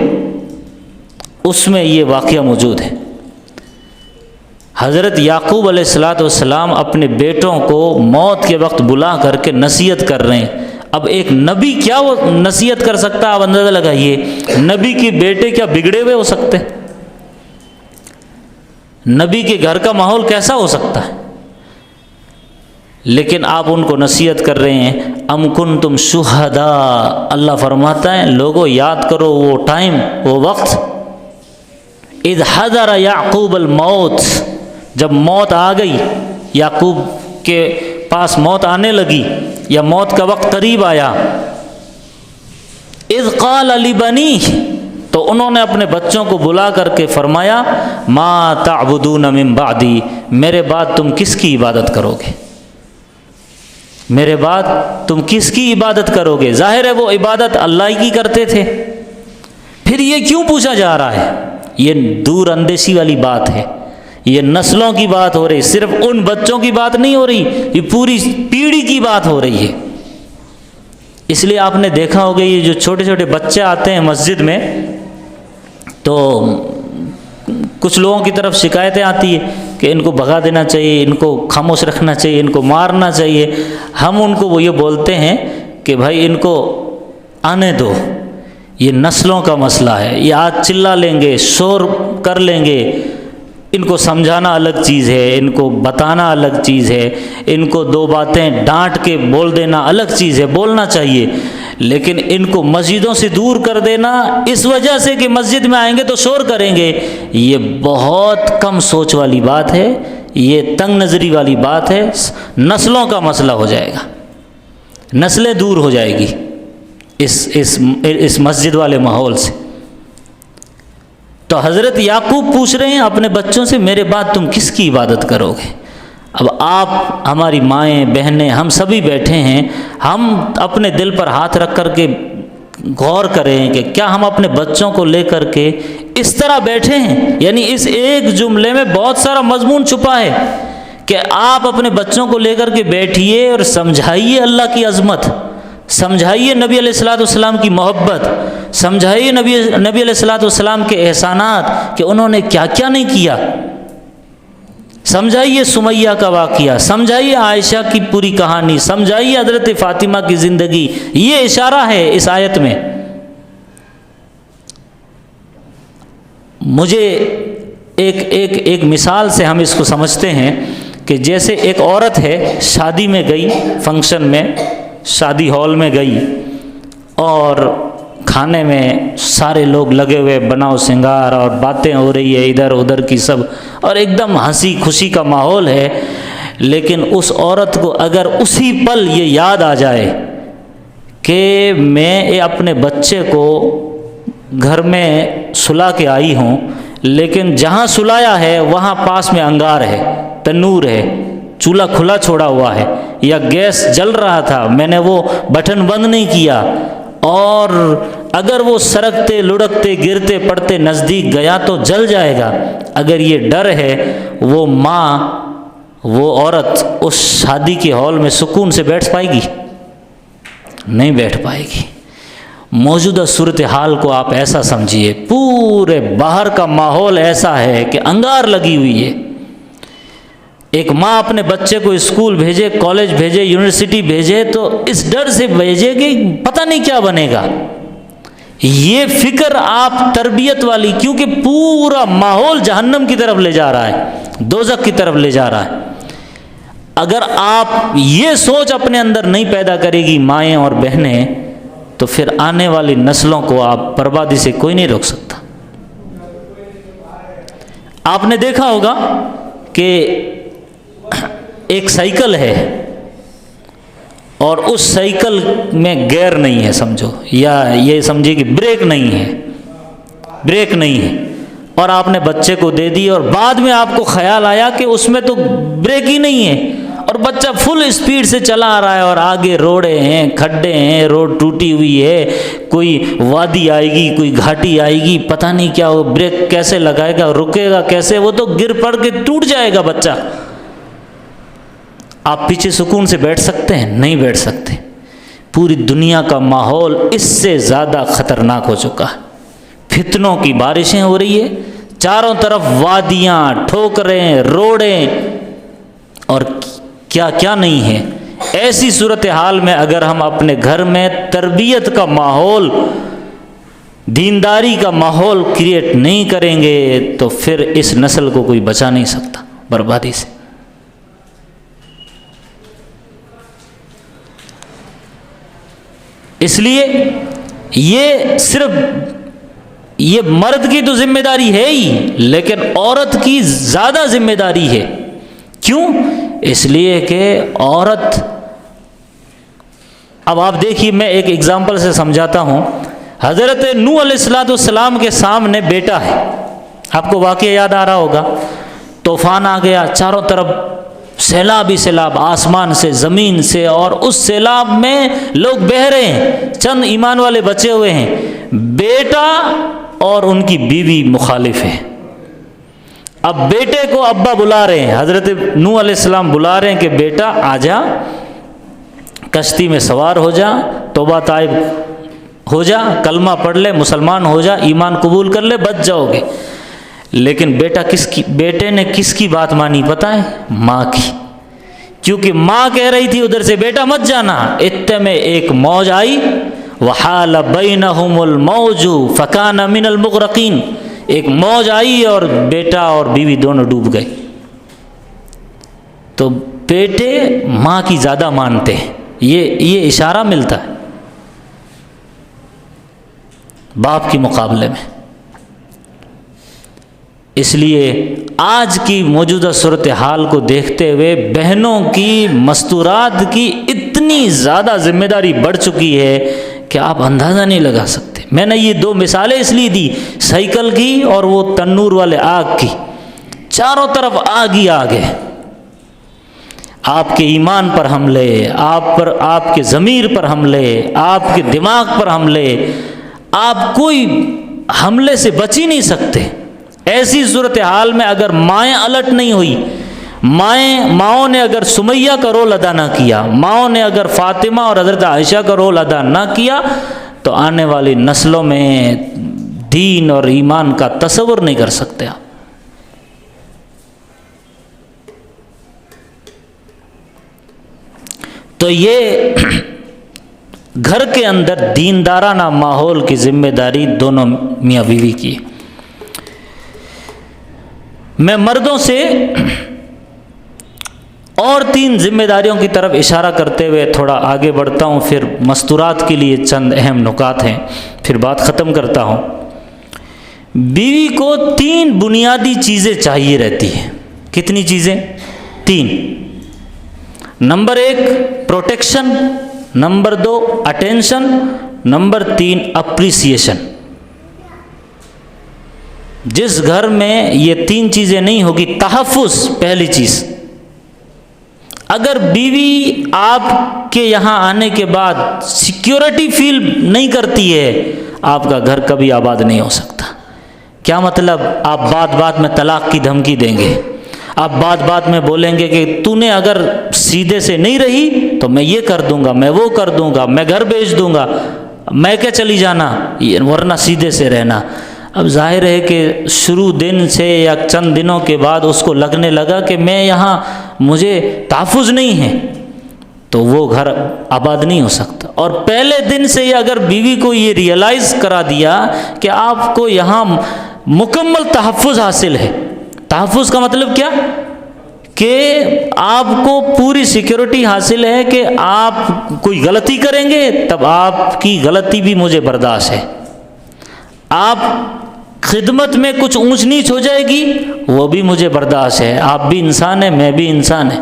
उसमें ये वाक़या मौजूद है। हज़रत याकूब अलैहिस्सलाम अपने बेटों को मौत के वक्त बुला करके नसीहत कर रहे हैं। अब एक नबी क्या वो नसीहत कर सकता है? आप अंदाज़ा लगाइए, नबी के बेटे क्या बिगड़े हुए हो सकते हैं? नबी के घर का माहौल कैसा हो सकता है? लेकिन आप उनको नसीहत कर रहे हैं। अम कुंतुम शुहदा, अल्लाह फरमाता है लोगों याद करो वो टाइम, वो वक्त। इद हज़र याकूब अल मौत, जब मौत आ गई, याकूब के पास मौत आने लगी या मौत का वक्त करीब आया। इज़ क़ाल अली बनी, तो उन्होंने अपने बच्चों को बुला करके फरमाया, मा ताबुदून मिन बादी, मेरे बाद तुम किसकी इबादत करोगे? मेरे बाद तुम किसकी इबादत करोगे? जाहिर है वो इबादत अल्लाह की करते थे। फिर ये क्यों पूछा जा रहा है? ये दूर अंदेशी वाली बात है, ये नस्लों की बात हो रही, सिर्फ उन बच्चों की बात नहीं हो रही, ये पूरी पीढ़ी की बात हो रही है। इसलिए आपने देखा होगा ये जो छोटे छोटे बच्चे आते हैं मस्जिद में, तो कुछ लोगों की तरफ शिकायतें आती है कि इनको भगा देना चाहिए, इनको खामोश रखना चाहिए, इनको मारना चाहिए। हम उनको वो ये बोलते हैं कि भाई इनको आने दो, ये नस्लों का मसला है, ये आज चिल्ला लेंगे, शोर कर लेंगे। इनको समझाना अलग चीज़ है, इनको बताना अलग चीज़ है, इनको दो बातें डांट के बोल देना अलग चीज़ है, बोलना चाहिए। लेकिन इनको मस्जिदों से दूर कर देना इस वजह से कि मस्जिद में आएंगे तो शोर करेंगे, ये बहुत कम सोच वाली बात है, ये तंग नज़री वाली बात है। नस्लों का मसला हो जाएगा, नस्लें दूर हो जाएगी इस मस्जिद वाले माहौल से। तो हज़रत याकूब पूछ रहे हैं अपने बच्चों से, मेरे बाद तुम किसकी इबादत करोगे? अब आप, हमारी माएँ बहनें, हम सभी बैठे हैं, हम अपने दिल पर हाथ रख कर के गौर करें कि क्या हम अपने बच्चों को लेकर के इस तरह बैठे हैं? यानी इस एक जुमले में बहुत सारा मजमून छुपा है कि आप अपने बच्चों को लेकर के बैठिए और समझाइए अल्लाह की अज़मत, समझाइए नबी अलैहिस्सलाम की मोहब्बत, समझाइए नबी अलैहिस्सलाम के एहसानात कि उन्होंने क्या क्या नहीं किया, समझाइए सुमैया का वाक़िया, समझाइए आयशा की पूरी कहानी, समझाइए हज़रत फ़ातिमा की ज़िंदगी। ये इशारा है इस आयत में। मुझे एक मिसाल से हम इसको समझते हैं कि जैसे एक औरत है, शादी में गई, फंक्शन में, शादी हॉल में गई और खाने में सारे लोग लगे हुए, बनाओ श्रृंगार और बातें हो रही है इधर उधर की सब, और एकदम हंसी खुशी का माहौल है। लेकिन उस औरत को अगर उसी पल ये याद आ जाए कि मैं अपने बच्चे को घर में सुला के आई हूँ, लेकिन जहाँ सुलाया है वहाँ पास में अंगार है, तनूर है, चूल्हा खुला छोड़ा हुआ है या गैस जल रहा था, मैंने वो बटन बंद नहीं किया, और अगर वो सरकते लुढ़कते गिरते पड़ते नज़दीक गया तो जल जाएगा। अगर ये डर है, वो माँ, वो औरत उस शादी के हॉल में सुकून से बैठ पाएगी? नहीं बैठ पाएगी। मौजूदा सूरत हाल को आप ऐसा समझिए, पूरे बाहर का माहौल ऐसा है कि अंगार लगी हुई है। एक माँ अपने बच्चे को स्कूल भेजे, कॉलेज भेजे, यूनिवर्सिटी भेजे तो इस डर से भेजे कि पता नहीं क्या बनेगा। ये फिक्र आप तरबियत वाली, क्योंकि पूरा माहौल जहन्नम की तरफ ले जा रहा है, दोज़ख की तरफ ले जा रहा है। अगर आप ये सोच अपने अंदर नहीं पैदा करेगी माएँ और बहनें, तो फिर आने वाली नस्लों को आप बर्बादी से कोई नहीं रोक सकता। आपने देखा होगा कि एक साइकिल है और उस साइकिल में गियर नहीं है समझो, या ये समझिए कि ब्रेक नहीं है, ब्रेक नहीं है, और आपने बच्चे को दे दी और बाद में आपको ख्याल आया कि उसमें तो ब्रेक ही नहीं है और बच्चा फुल स्पीड से चला आ रहा है और आगे रोड़े हैं, खड्डे हैं, रोड टूटी हुई है, कोई वादी आएगी, कोई घाटी आएगी, पता नहीं क्या हो, ब्रेक कैसे लगाएगा, रुकेगा कैसे, वो तो गिर पड़ के टूट जाएगा बच्चा। आप पीछे सुकून से बैठ सकते हैं? नहीं बैठ सकते। पूरी दुनिया का माहौल इससे ज़्यादा ख़तरनाक हो चुका है। फितनों की बारिशें हो रही है, चारों तरफ वादियाँ, ठोकरें, रोड़ें और क्या क्या नहीं है। ऐसी सूरत हाल में अगर हम अपने घर में तरबियत का माहौल, दीनदारी का माहौल क्रिएट नहीं करेंगे तो फिर इस नस्ल को कोई बचा नहीं सकता बर्बादी से। इसलिए ये सिर्फ ये मर्द की तो जिम्मेदारी है ही, लेकिन औरत की ज़्यादा जिम्मेदारी है। क्यों? इसलिए कि औरत, अब आप देखिए, मैं एक एग्जांपल से समझाता हूँ। हज़रत नूह अलैहिस्सलाम के सामने बेटा है, आपको वाक़या याद आ रहा होगा। तूफ़ान आ गया, चारों तरफ सैलाब ही सैलाब, आसमान से, ज़मीन से, और उस सैलाब में लोग बह रहे हैं, चंद ईमान वाले बचे हुए हैं। बेटा और उनकी बीवी मुखालिफ है। अब बेटे को अब्बा बुला रहे हैं, हज़रत नूह अलैहिस्सलाम बुला रहे हैं कि बेटा आजा, कश्ती में सवार हो जा, तौबा ताइब हो जा, कलमा पढ़ ले, मुसलमान हो जा, ईमान कबूल कर ले, बच जाओगे। लेकिन बेटे ने किसकी बात मानी पता है? माँ की। क्योंकि माँ कह रही थी उधर से बेटा मत जाना। इत्ते में एक मौज आई, वहाल बैनहुमुल मौजू फकान मिनल मुगरकीन। एक मौज आई और बेटा और बीवी दोनों डूब गए। तो बेटे माँ की ज़्यादा मानते हैं, ये इशारा मिलता है बाप के मुकाबले में। इसलिए आज की मौजूदा सूरत हाल को देखते हुए बहनों की, मस्तूरात की इतनी ज़्यादा जिम्मेदारी बढ़ चुकी है कि आप अंदाज़ा नहीं लगा सकते। मैंने ये दो मिसालें इसलिए दी, साइकिल की और वो तन्नूर वाले आग की। चारों तरफ आग ही आग है। आपके ईमान पर हमले, आप पर, आपके ज़मीर पर हमले, आपके दिमाग पर हमले, आप कोई हमले से बच ही नहीं सकते। ऐसी सूरत हाल में अगर माएँ अलर्ट नहीं हुई, माओं ने अगर सुमैया का रोल अदा ना किया, माओं ने अगर फातिमा और हज़रत आयशा का रोल अदा ना किया, तो आने वाली नस्लों में दीन और ईमान का तस्वुर नहीं कर सकते आप। तो ये घर के अंदर दीनदाराना माहौल की जिम्मेदारी दोनों मियाँ बीवी की है। मैं मर्दों से और 3 जिम्मेदारियों की तरफ इशारा करते हुए थोड़ा आगे बढ़ता हूँ, फिर मस्तूरात के लिए चंद अहम नुकात हैं, फिर बात ख़त्म करता हूँ। बीवी को 3 बुनियादी चीज़ें चाहिए रहती हैं। कितनी चीज़ें? 3। Number 1 protection, number 2 attention, number 3 appreciation. जिस घर में ये 3 चीज़ें नहीं होगी, तहफ़्फ़ुज़ पहली चीज़। अगर बीवी आपके यहाँ आने के बाद सिक्योरिटी फील नहीं करती है, आपका घर कभी आबाद नहीं हो सकता। क्या मतलब? आप बात बात में तलाक की धमकी देंगे, आप बात बात में बोलेंगे कि तूने अगर सीधे से नहीं रही तो मैं ये कर दूंगा, मैं वो कर दूंगा, मैं घर बेच दूंगा, मैं क्या चली जाना, वरना सीधे से रहना। अब जाहिर है कि शुरू दिन से या चंद दिनों के बाद उसको लगने लगा कि मैं यहाँ, मुझे तहफ़्फ़ुज़ नहीं है, तो वो घर आबाद नहीं हो सकता। और पहले दिन से ही अगर बीवी को ये रियलाइज़ करा दिया कि आपको यहाँ मुकम्मल तहफ़्फ़ुज़ हासिल है। तहफ़्फ़ुज़ का मतलब क्या? कि आपको पूरी सिक्योरिटी हासिल है कि आप कोई गलती करेंगे तब आपकी गलती भी मुझे बर्दाश्त है, आप खिदमत में कुछ ऊंच नीच हो जाएगी वो भी मुझे बर्दाश्त है, आप भी इंसान है, मैं भी इंसान है।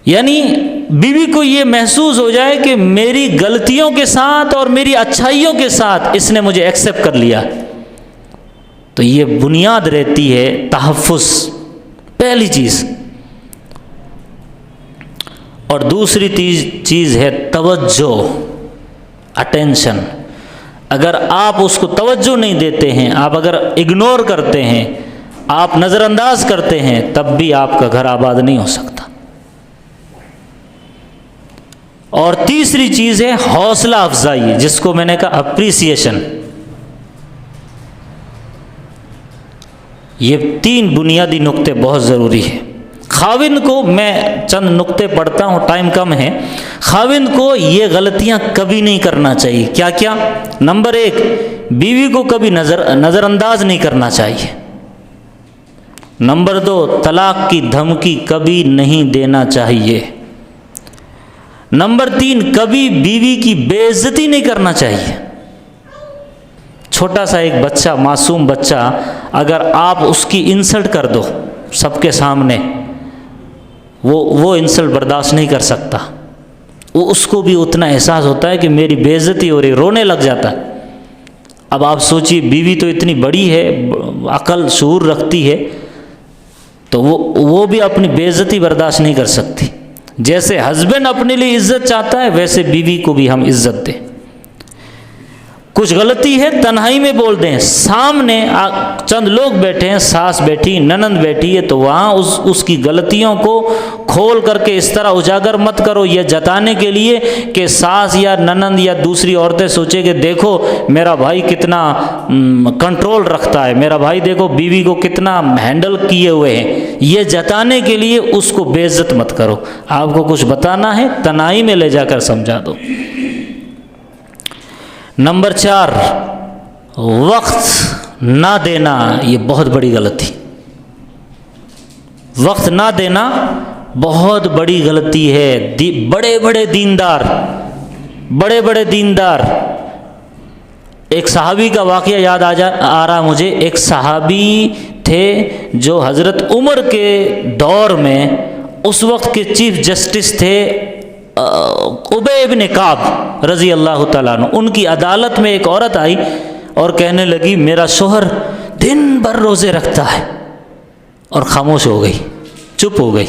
यानी बीवी को ये महसूस हो जाए कि मेरी गलतियों के साथ और मेरी अच्छाइयों के साथ इसने मुझे एक्सेप्ट कर लिया। तो ये बुनियाद रहती है तहफ़्फ़ुज़, पहली चीज़। और दूसरी चीज़ है तवज्जो, अटेंशन। अगर आप उसको तवज्जो नहीं देते हैं, आप अगर इग्नोर करते हैं, आप नज़रअंदाज करते हैं, तब भी आपका घर आबाद नहीं हो सकता। और तीसरी चीज़ है हौसला अफजाई, जिसको मैंने कहा अप्रिसिएशन। ये 3 बुनियादी नुक्ते बहुत ज़रूरी है। खाविंद को, मैं चंद नुक्ते पढ़ता हूँ, टाइम कम है। खाविंद को ये गलतियाँ कभी नहीं करना चाहिए। क्या क्या? नंबर 1, बीवी को कभी नज़रअंदाज नहीं करना चाहिए। नंबर 2, तलाक की धमकी कभी नहीं देना चाहिए। नंबर 3, कभी बीवी की बेइज्जती नहीं करना चाहिए। छोटा सा एक बच्चा, मासूम बच्चा, अगर आप उसकी इंसल्ट कर दो सबके सामने, वो इंसल्ट बर्दाश्त नहीं कर सकता। वो उसको भी उतना एहसास होता है कि मेरी बेइज्जती हो रही, रोने लग जाता है। अब आप सोचिए, बीवी तो इतनी बड़ी है, अकल शऊर रखती है, तो वो भी अपनी बेइज्जती बर्दाश्त नहीं कर सकती। जैसे हस्बैंड अपने लिए इज्जत चाहता है, वैसे बीवी को भी हम इज्जत दें। कुछ गलती है, तन्हाई में बोल दें। सामने चंद लोग बैठे हैं, सास बैठी, ननंद बैठी है, तो वहाँ उसकी गलतियों को खोल करके इस तरह उजागर मत करो, यह जताने के लिए कि सास या ननंद या दूसरी औरतें सोचे कि देखो मेरा भाई कितना कंट्रोल रखता है, मेरा भाई देखो बीवी को कितना हैंडल किए हुए हैं। ये जताने के लिए उसको बेइज्जत मत करो। आपको कुछ बताना है, तन्हाई में ले जाकर समझा दो। नंबर 4, वक्त ना देना, ये बहुत बड़ी गलती। वक्त ना देना बहुत बड़ी गलती है। बड़े बड़े दीनदार, एक सहाबी का वाक़या याद आ रहा मुझे। एक सहाबी थे जो हज़रत उमर के दौर में, उस वक्त के चीफ जस्टिस थे उबय इब्न काब रज़ी अल्लाह ताला अन्हु। उनकी अदालत में एक औरत आई और कहने लगी मेरा शोहर दिन भर रोज़े रखता है, और खामोश हो गई, चुप हो गई।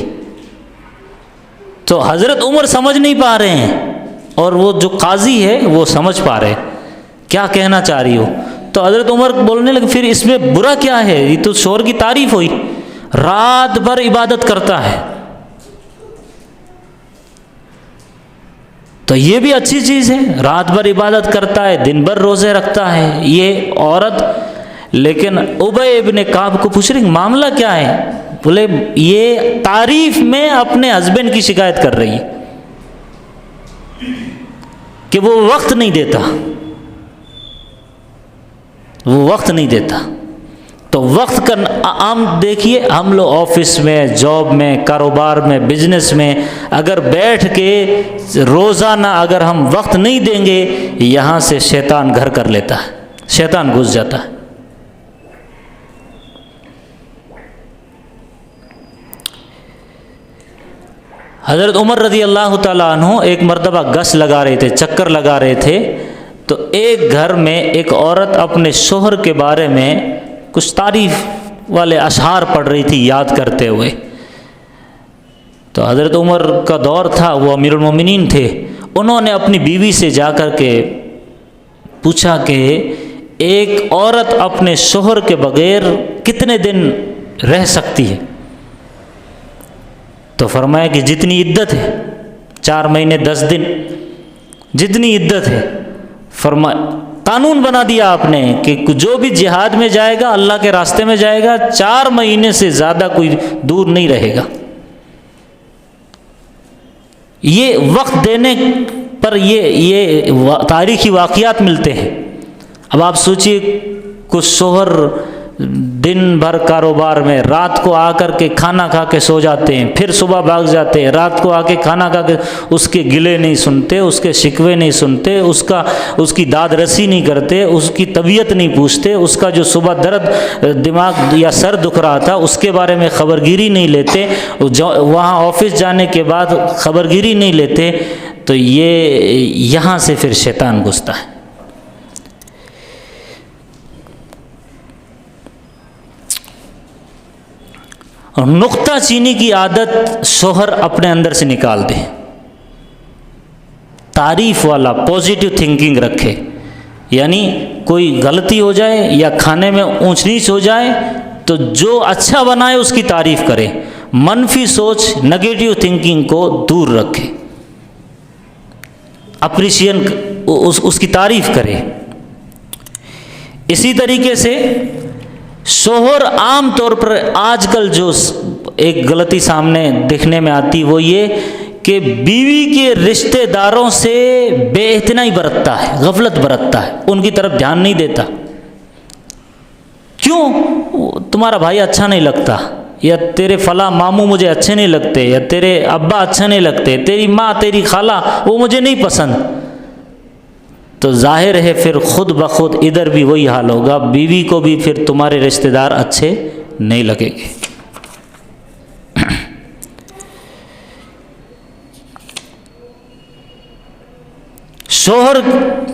तो हज़रत उमर समझ नहीं पा रहे हैं, और वो जो काजी है वो समझ पा रहे हैं क्या कहना चाह रही हो। तो हज़रत उमर बोलने लगे फिर इसमें बुरा क्या है, ये तो शोहर की तारीफ हुई, रात भर इबादत करता है, तो ये भी अच्छी चीज़ है, रात भर इबादत करता है, दिन भर रोज़े रखता है ये औरत। लेकिन उबय इब्न काब को पूछ रही मामला क्या है, बोले ये तारीफ में अपने हस्बैंड की शिकायत कर रही है कि वो वक्त नहीं देता, वो वक्त नहीं देता। तो वक्त का आम देखिए, हम लोग ऑफिस में, जॉब में, कारोबार में, बिजनेस में अगर बैठ के रोज़ाना अगर हम वक्त नहीं देंगे, यहाँ से शैतान घर कर लेता है, शैतान घुस जाता है। हज़रत उमर रज़ी अल्लाह ताला अन्हु एक मर्तबा गश्त लगा रहे थे, चक्कर लगा रहे थे, तो एक घर में एक औरत अपने शोहर के बारे में कुछ तारीफ़ वाले अशआर पढ़ रही थी याद करते हुए। तो हज़रत उमर का दौर था, वो अमीरुल मोमिनीन थे। उन्होंने अपनी बीवी से जाकर के पूछा कि एक औरत अपने शोहर के बग़ैर कितने दिन रह सकती है। तो फरमाया कि जितनी इद्दत है, 4 महीने 10 दिन, जितनी इद्दत है। कानून बना दिया आपने कि जो भी जिहाद में जाएगा, अल्लाह के रास्ते में जाएगा, 4 महीने से ज़्यादा कोई दूर नहीं रहेगा। ये वक्त देने पर ये तारीख़ी वाक़ियात मिलते हैं। अब आप सोचिए, कुछ शोहर दिन भर कारोबार में, रात को आकर के खाना खा के सो जाते हैं, फिर सुबह भाग जाते हैं, रात को आके खाना खा के उसके गिले नहीं सुनते, उसके शिकवे नहीं सुनते, उसकी दाद रसी नहीं करते, उसकी तबीयत नहीं पूछते, उसका जो सुबह दर्द दिमाग या सर दुख रहा था उसके बारे में खबरगिरी नहीं लेते, वहाँ ऑफिस जाने के बाद खबरगिरी नहीं लेते। तो यहाँ से फिर शैतान घुसता है। नुक्ताचीनी की आदत शोहर अपने अंदर से निकाल दे, तारीफ वाला पॉजिटिव थिंकिंग रखे। यानी कोई गलती हो जाए या खाने में ऊंच नीच हो जाए तो जो अच्छा बनाए उसकी तारीफ करे, मनफी सोच नेगेटिव थिंकिंग को दूर रखे, अप्रिशिएशन उसकी तारीफ करे। इसी तरीके से शोहर आम तौर पर आजकल जो एक गलती सामने दिखने में आती वो ये कि बीवी के रिश्तेदारों से बेइतनाई बरतता है, गफलत बरतता है, उनकी तरफ ध्यान नहीं देता। क्यों? तुम्हारा भाई अच्छा नहीं लगता, या तेरे फला मामू मुझे अच्छे नहीं लगते, या तेरे अब्बा अच्छे नहीं लगते, तेरी माँ तेरी खाला वो मुझे नहीं पसंद। तो जाहिर है फिर खुद ब खुद इधर भी वही हाल होगा, बीवी को भी फिर तुम्हारे रिश्तेदार अच्छे नहीं लगेंगे। शोहर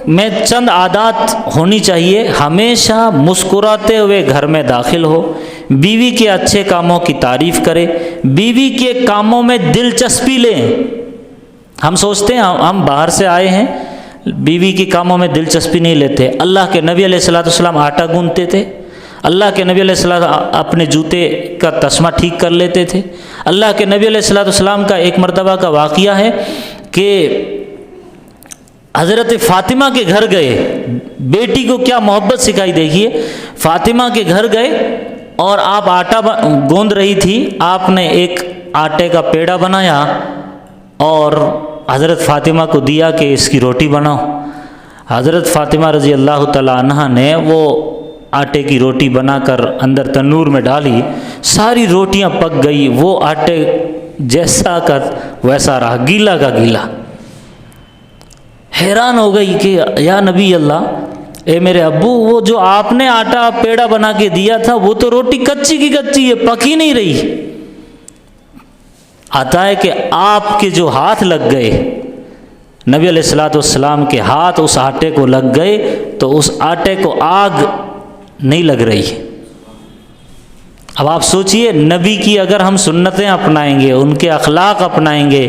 में चंद आदत होनी चाहिए, हमेशा मुस्कुराते हुए घर में दाखिल हो, बीवी के अच्छे कामों की तारीफ करे, बीवी के कामों में दिलचस्पी लें। हम सोचते हैं हम बाहर से आए हैं, बीवी के कामों में दिलचस्पी नहीं लेते। अल्लाह के नबी अलैहिस्सलाम आटा गूंथते थे, अल्लाह के नबी अलैहिस्सलाम अपने जूते का तस्मा ठीक कर लेते थे। अल्लाह के नबी अलैहिस्सलाम का एक मरतबा का वाक़िया है कि हज़रत फ़ातिमा के घर गए, बेटी को क्या मोहब्बत सिखाई देखिए। फ़ातिमा के घर गए और आप आटा गूंद रही थी, आपने एक आटे का पेड़ा बनाया और हज़रत फ़ातिमा को दिया कि इसकी रोटी बनाओ। हज़रत फ़ातिमा रज़ी अल्लाह तआला अन्हा ने वो आटे की रोटी बनाकर अंदर तंदूर में डाली, सारी रोटियां पक गई, वो आटे जैसा का वैसा रहा, गीला का गीला। हैरान हो गई कि या नबी अल्लाह, ए मेरे अब्बू, वो जो आपने आटा पेड़ा बना के दिया था वो तो रोटी कच्ची की कच्ची है, पकी नहीं रही। आता है कि आपके जो हाथ लग गए, नबी अलैहिस्सलाम के हाथ उस आटे को लग गए तो उस आटे को आग नहीं लग रही। अब आप सोचिए, नबी की अगर हम सुन्नतें अपनाएंगे, उनके अखलाक अपनाएंगे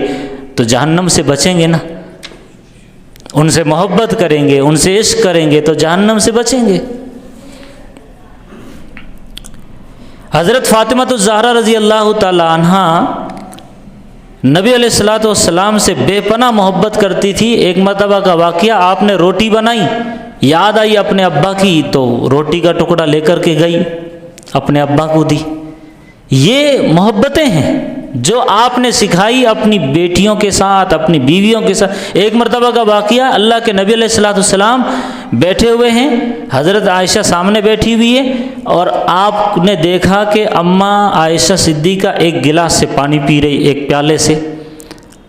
तो जहन्नम से बचेंगे ना, उनसे मोहब्बत करेंगे, उनसे इश्क करेंगे तो जहन्नम से बचेंगे। हज़रत फ़ातिमा तो ज़हरा रज़ी अल्लाह तआला अन्हा नबी अलैहिस्सलाम से बेपनाह मोहब्बत करती थी। एक मरतबा का वाक़िया, आपने रोटी बनाई, याद आई अपने अब्बा की, तो रोटी का टुकड़ा लेकर के गई, अपने अब्बा को दी। ये मोहब्बतें हैं जो आपने सिखाई अपनी बेटियों के साथ, अपनी बीवियों के साथ। एक मरतबा का वाक़िया, अल्लाह के नबी अलैहिस्सलाम बैठे हुए हैं, हज़रत आयशा सामने बैठी हुई है और आपने देखा कि अम्मा आयशा सिद्दीक़ा एक गिलास से पानी पी रही, एक प्याले से।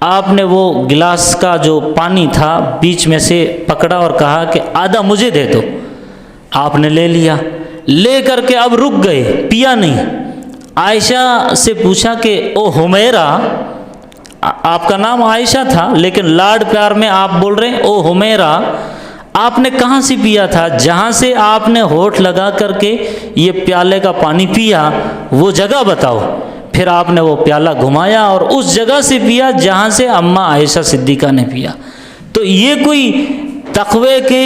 आपने वो गिलास का जो पानी था बीच में से पकड़ा और कहा कि आधा मुझे दे दो। आपने ले लिया, ले करके अब रुक गए, पिया नहीं। आयशा से पूछा कि ओ हुमैरा, आपका नाम आयशा था लेकिन लाड प्यार में आप बोल रहे हैं ओ हुमैरा, आपने कहाँ से पिया था? जहाँ से आपने होठ लगा करके ये प्याले का पानी पिया वो जगह बताओ। फिर आपने वो प्याला घुमाया और उस जगह से पिया जहाँ से अम्मा आयशा सिद्दीक़ा ने पिया। तो ये कोई तक़वे के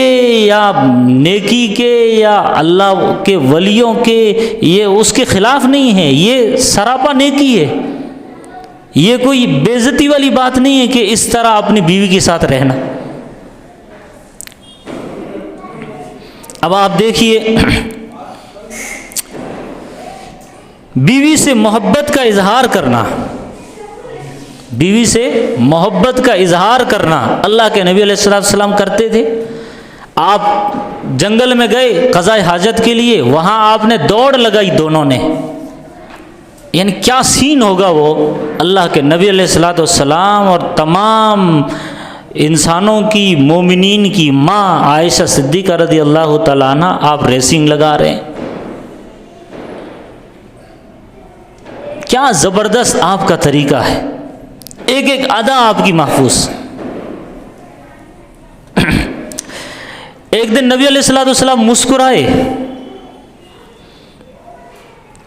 या नेकी के या अल्लाह के वलियों के ये उसके ख़िलाफ़ नहीं है, ये सरापा नेकी है। ये कोई बेइज्जती वाली बात नहीं है कि इस तरह अपनी बीवी के साथ रहना। अब आप देखिए, बीवी से मोहब्बत का इजहार करना, बीवी से मोहब्बत का इजहार करना अल्लाह के नबी अलैहिस्सलाम करते थे। आप जंगल में गए क़ज़ाए हाजत के लिए, वहाँ आपने दौड़ लगाई दोनों ने, यानी क्या सीन होगा वो। अल्लाह के नबी अलैहिस्सलाम और तमाम इंसानों की, मोमिनीन की माँ आयशा सिद्दीक़ा रज़ी अल्लाह तआला अन्हा, आप रेसिंग लगा रहे हैं। क्या ज़बरदस्त आपका तरीका है, एक एक अदा आपकी महफूज। एक दिन नबी अलैहिस्सलाम मुस्कुराए,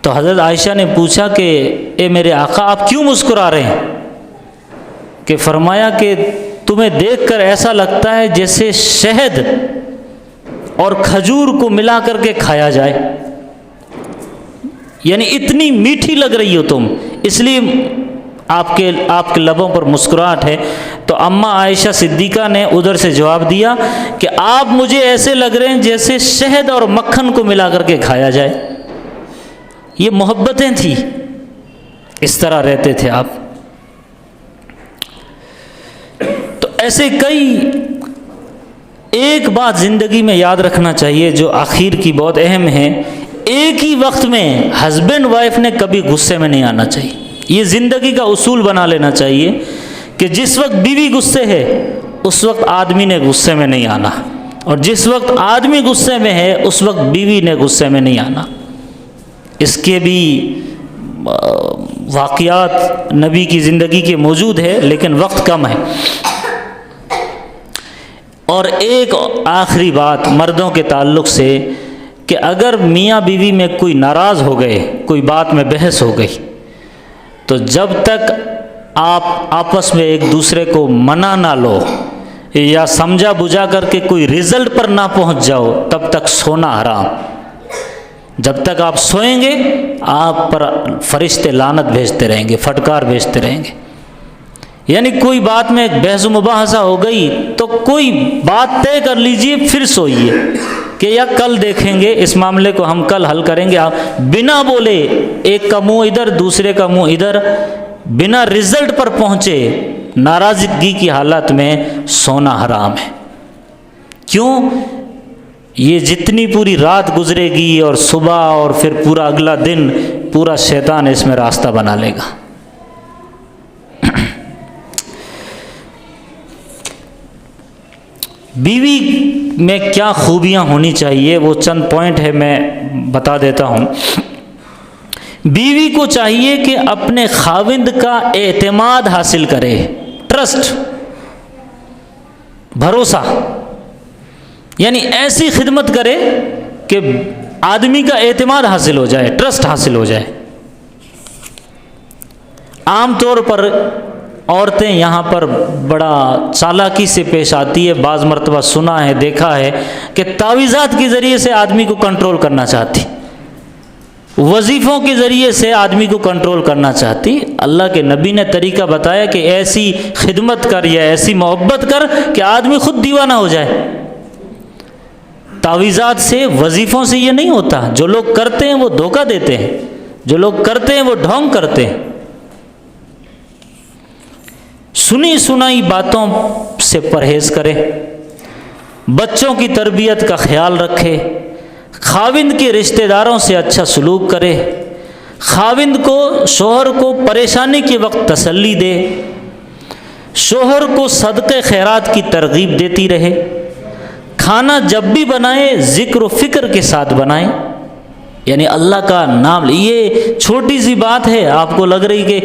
तो हज़रत आयशा ने पूछा कि ए मेरे आका, आप क्यों मुस्कुरा रहे हैं? कि फरमाया कि तुम्हें देखकर ऐसा लगता है जैसे शहद और खजूर को मिला करके खाया जाए, यानी इतनी मीठी लग रही हो तुम, इसलिए आपके लबों पर मुस्कुराहट है। तो अम्मा आयशा सिद्दीक़ा ने उधर से जवाब दिया कि आप मुझे ऐसे लग रहे हैं जैसे शहद और मक्खन को मिला करके खाया जाए। ये मोहब्बतें थी, इस तरह रहते थे आप। तो ऐसे कई, एक बात ज़िंदगी में याद रखना चाहिए जो आखिर की बहुत अहम है, एक ही वक्त में हस्बैंड वाइफ ने कभी गुस्से में नहीं आना चाहिए। ये ज़िंदगी का उसूल बना लेना चाहिए कि जिस वक्त बीवी गुस्से है उस वक्त आदमी ने गुस्से में नहीं आना, और जिस वक्त आदमी गुस्से में है उस वक्त बीवी ने गुस्से में नहीं आना। इसके भी वाक़यात नबी की ज़िंदगी के मौजूद है, लेकिन वक्त कम है। और एक आखिरी बात मर्दों के ताल्लुक़ से, कि अगर मियाँ बीवी में कोई नाराज़ हो गए, कोई बात में बहस हो गई, तो जब तक आप आपस में एक दूसरे को मना ना लो या समझा बुझा करके कोई रिज़ल्ट पर ना पहुंच जाओ, तब तक सोना हराम। जब तक आप सोएंगे आप पर फरिश्ते लानत भेजते रहेंगे, फटकार भेजते रहेंगे। यानी कोई बात में एक बहस मुबाहसा हो गई तो कोई बात तय कर लीजिए, फिर सोइए कि या कल देखेंगे, इस मामले को हम कल हल करेंगे। आप बिना बोले, एक का मुंह इधर दूसरे का मुंह इधर, बिना रिजल्ट पर पहुंचे नाराज़गी की हालत में सोना हराम है। क्यों? ये जितनी पूरी रात गुजरेगी और सुबह और फिर पूरा अगला दिन, पूरा शैतान इसमें रास्ता बना लेगा। बीवी में क्या खूबियाँ होनी चाहिए, वो चंद पॉइंट है, मैं बता देता हूँ। बीवी को चाहिए कि अपने खाविंद का एतमाद हासिल करे, ट्रस्ट, भरोसा, यानी ऐसी खिदमत करे कि आदमी का एतमाद हासिल हो जाए, ट्रस्ट हासिल हो जाए। आम तौर पर औरतें यहाँ पर बड़ा चालाकी से पेश आती है। बाज़ मरतबा सुना है, देखा है कि तावीज़ात के ज़रिए से आदमी को कंट्रोल करना चाहती, वजीफ़ों के ज़रिए से आदमी को कंट्रोल करना चाहती। अल्लाह के नबी ने तरीका बताया कि ऐसी खिदमत कर या ऐसी मोहब्बत कर कि आदमी खुद दीवाना हो जाए। तावीज़ात से, वजीफ़ों से ये नहीं होता। जो लोग करते हैं वो धोखा देते हैं, जो लोग करते हैं वो ढोंग करते हैं। सुनी सुनाई बातों से परहेज़ करे, बच्चों की तरबियत का ख्याल रखे, खाविंद के रिश्तेदारों से अच्छा सलूक करे, खाविंद को, शोहर को परेशानी के वक्त तसल्ली दे, शोहर को सदक़े खैरात की तरगीब देती रहे, खाना जब भी बनाए ज़िक्र व फ़िक्र के साथ बनाए, यानी अल्लाह का नाम। ये छोटी सी बात है, आपको लग रही कि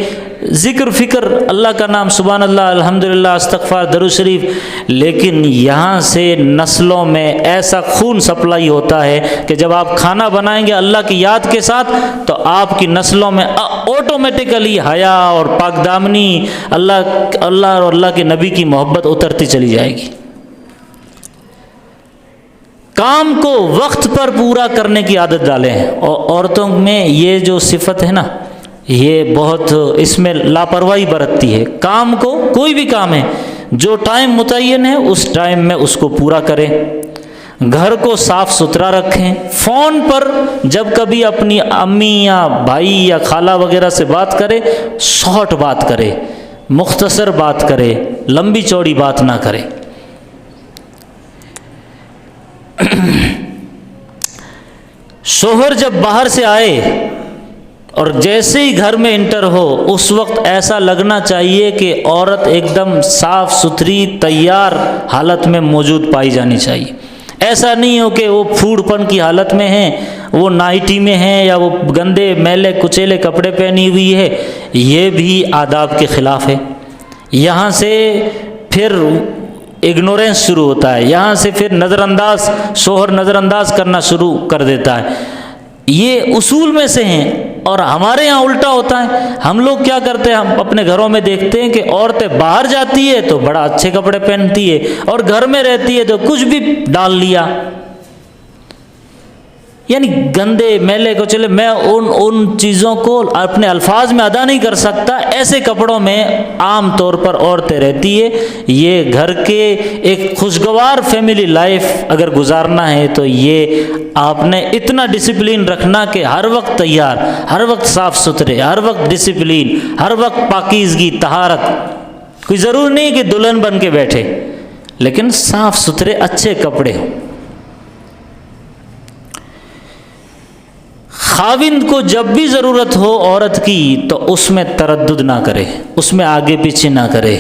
ज़िक्र फ़िक्र, अल्लाह का नाम, सुभान अल्लाह, अल्हम्दुलिल्लाह, इस्तग़फ़ार, दरूद शरीफ, लेकिन यहाँ से नस्लों में ऐसा खून सप्लाई होता है कि जब आप खाना बनाएंगे अल्लाह की याद के साथ, तो आपकी नस्लों में ऑटोमेटिकली हया और पाकदामनी, अल्लाह और अल्लाह के नबी की मोहब्बत उतरती चली जाएगी। काम को वक्त पर पूरा करने की आदत डालें हैं। और औरतों में ये जो सिफत है ना, ये बहुत, इसमें लापरवाही बरतती है। काम को, कोई भी काम है, जो टाइम मुतय्यन है उस टाइम में उसको पूरा करें। घर को साफ़ सुथरा रखें। फ़ोन पर जब कभी अपनी अम्मी या भाई या खाला वगैरह से बात करें, शॉर्ट बात करें, मुख्तसर बात करें, लंबी चौड़ी बात ना करें। शोहर जब बाहर से आए और जैसे ही घर में इंटर हो, उस वक्त ऐसा लगना चाहिए कि औरत एकदम साफ़ सुथरी तैयार हालत में मौजूद पाई जानी चाहिए। ऐसा नहीं हो कि वो फूडपन की हालत में है, वो नाइटी में है या वो गंदे मैले कुचेले कपड़े पहनी हुई है। ये भी आदाब के ख़िलाफ़ है। यहाँ से फिर इग्नोरेंस शुरू होता है, यहाँ से फिर नज़रअंदाज, शोहर नज़रअंदाज करना शुरू कर देता है। ये उसूल में से हैं। और हमारे यहाँ उल्टा होता है। हम लोग क्या करते हैं, हम अपने घरों में देखते हैं कि औरतें बाहर जाती है तो बड़ा अच्छे कपड़े पहनती है और घर में रहती है तो कुछ भी डाल लिया, यानी गंदे मैले को। चले मैं उन चीज़ों को अपने अल्फाज में अदा नहीं कर सकता। ऐसे कपड़ों में आम तौर पर औरतें रहती है। ये घर के एक खुशगवार फैमिली लाइफ अगर गुजारना है तो ये आपने इतना डिसिप्लिन रखना कि हर वक्त तैयार, हर वक्त साफ़ सुथरे, हर वक्त डिसिप्लिन, हर वक्त पाकीज़गी, तहारत। कोई ज़रूर नहीं कि दुल्हन बन के बैठे, लेकिन साफ़ सुथरे अच्छे कपड़े हों। खाविंद को जब भी ज़रूरत हो औरत की तो उसमें तरद्दुद ना करे, उसमें आगे पीछे ना करे।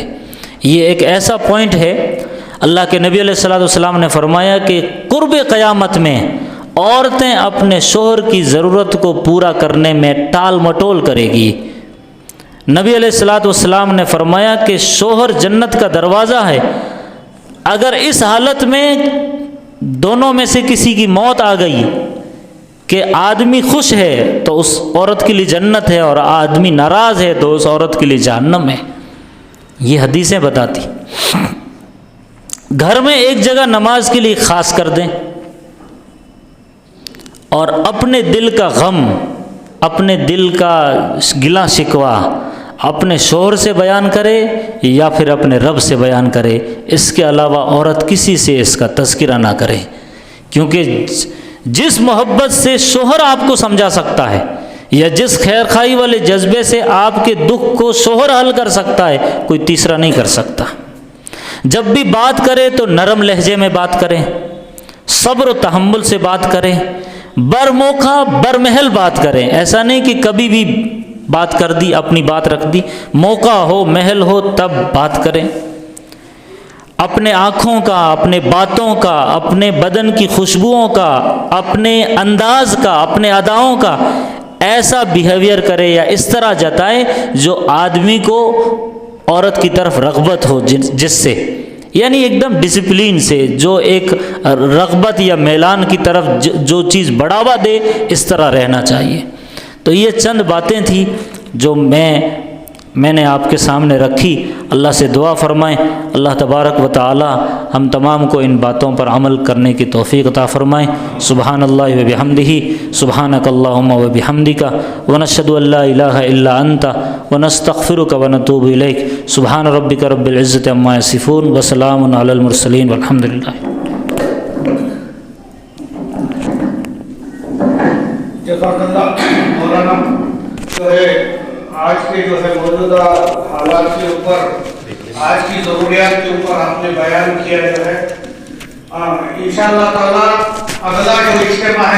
ये एक ऐसा पॉइंट है, अल्लाह के नबी अलैहिस्सलातु वस्सलाम ने फरमाया कि कुर्ब क़यामत में औरतें अपने शोहर की ज़रूरत को पूरा करने में टाल मटोल करेगी। नबी अलैहिस्सलातु वस्सलाम ने फरमाया कि शोहर जन्नत का दरवाज़ा है। अगर इस हालत में दोनों में से किसी की मौत आ गई कि आदमी खुश है तो उस औरत के लिए जन्नत है और आदमी नाराज़ है तो उस औरत के लिए जहन्नम है। ये हदीसें बताती। घर में एक जगह नमाज के लिए ख़ास कर दें और अपने दिल का गम, अपने दिल का गिला शिकवा अपने शोहर से बयान करे या फिर अपने रब से बयान करे। इसके अलावा औरत किसी से इसका तज़किरा ना करे, क्योंकि जिस मोहब्बत से शोहर आपको समझा सकता है या जिस खैरखाई वाले जज्बे से आपके दुख को शोहर हल कर सकता है, कोई तीसरा नहीं कर सकता। जब भी बात करें तो नरम लहजे में बात करें, सब्र और तहम्मुल से बात करें, बरमौका बरमहल बात करें। ऐसा नहीं कि कभी भी बात कर दी, अपनी बात रख दी। मौका हो, महल हो, तब बात करें। अपने आँखों का, अपने बातों का, अपने बदन की खुशबुओं का, अपने अंदाज का, अपने अदाओं का ऐसा बिहेवियर करे या इस तरह जताए जो आदमी को औरत की तरफ रग़बत हो, जिससे यानी एकदम डिसिप्लिन से, जो एक रग़बत या मैलान की तरफ जो चीज़ बढ़ावा दे, इस तरह रहना चाहिए। तो ये चंद बातें थी जो मैंने आपके सामने रखी। अल्लाह से दुआ फरमाएं अल्लाह तबारक व तआला हम तमाम को इन बातों पर अमल करने की तौफ़ीक़ अता फ़रमाएं। सुबहानल्लाहि व बिहम्दिही, सुबहानकल्लाहुम्मा व बिहम्दिका, व नशहदु अल्ला इलाहा इल्ला अंता, व नस्तग़फ़िरुका व नतूबु इलैक। सुबहान रब्बिका रब्बिल इज़्ज़ति अम्मा यसिफ़ून, व सलामुन अलल मुरसलीन, वल्हम्दुलिल्लाह। मौलाना जो है आज के जो है मौजूदा हालात के ऊपर, आज की ज़रूरियात के ऊपर आपने बयान किया जो है। इंशाअल्लाह ताला अगला जो इज्तिमा है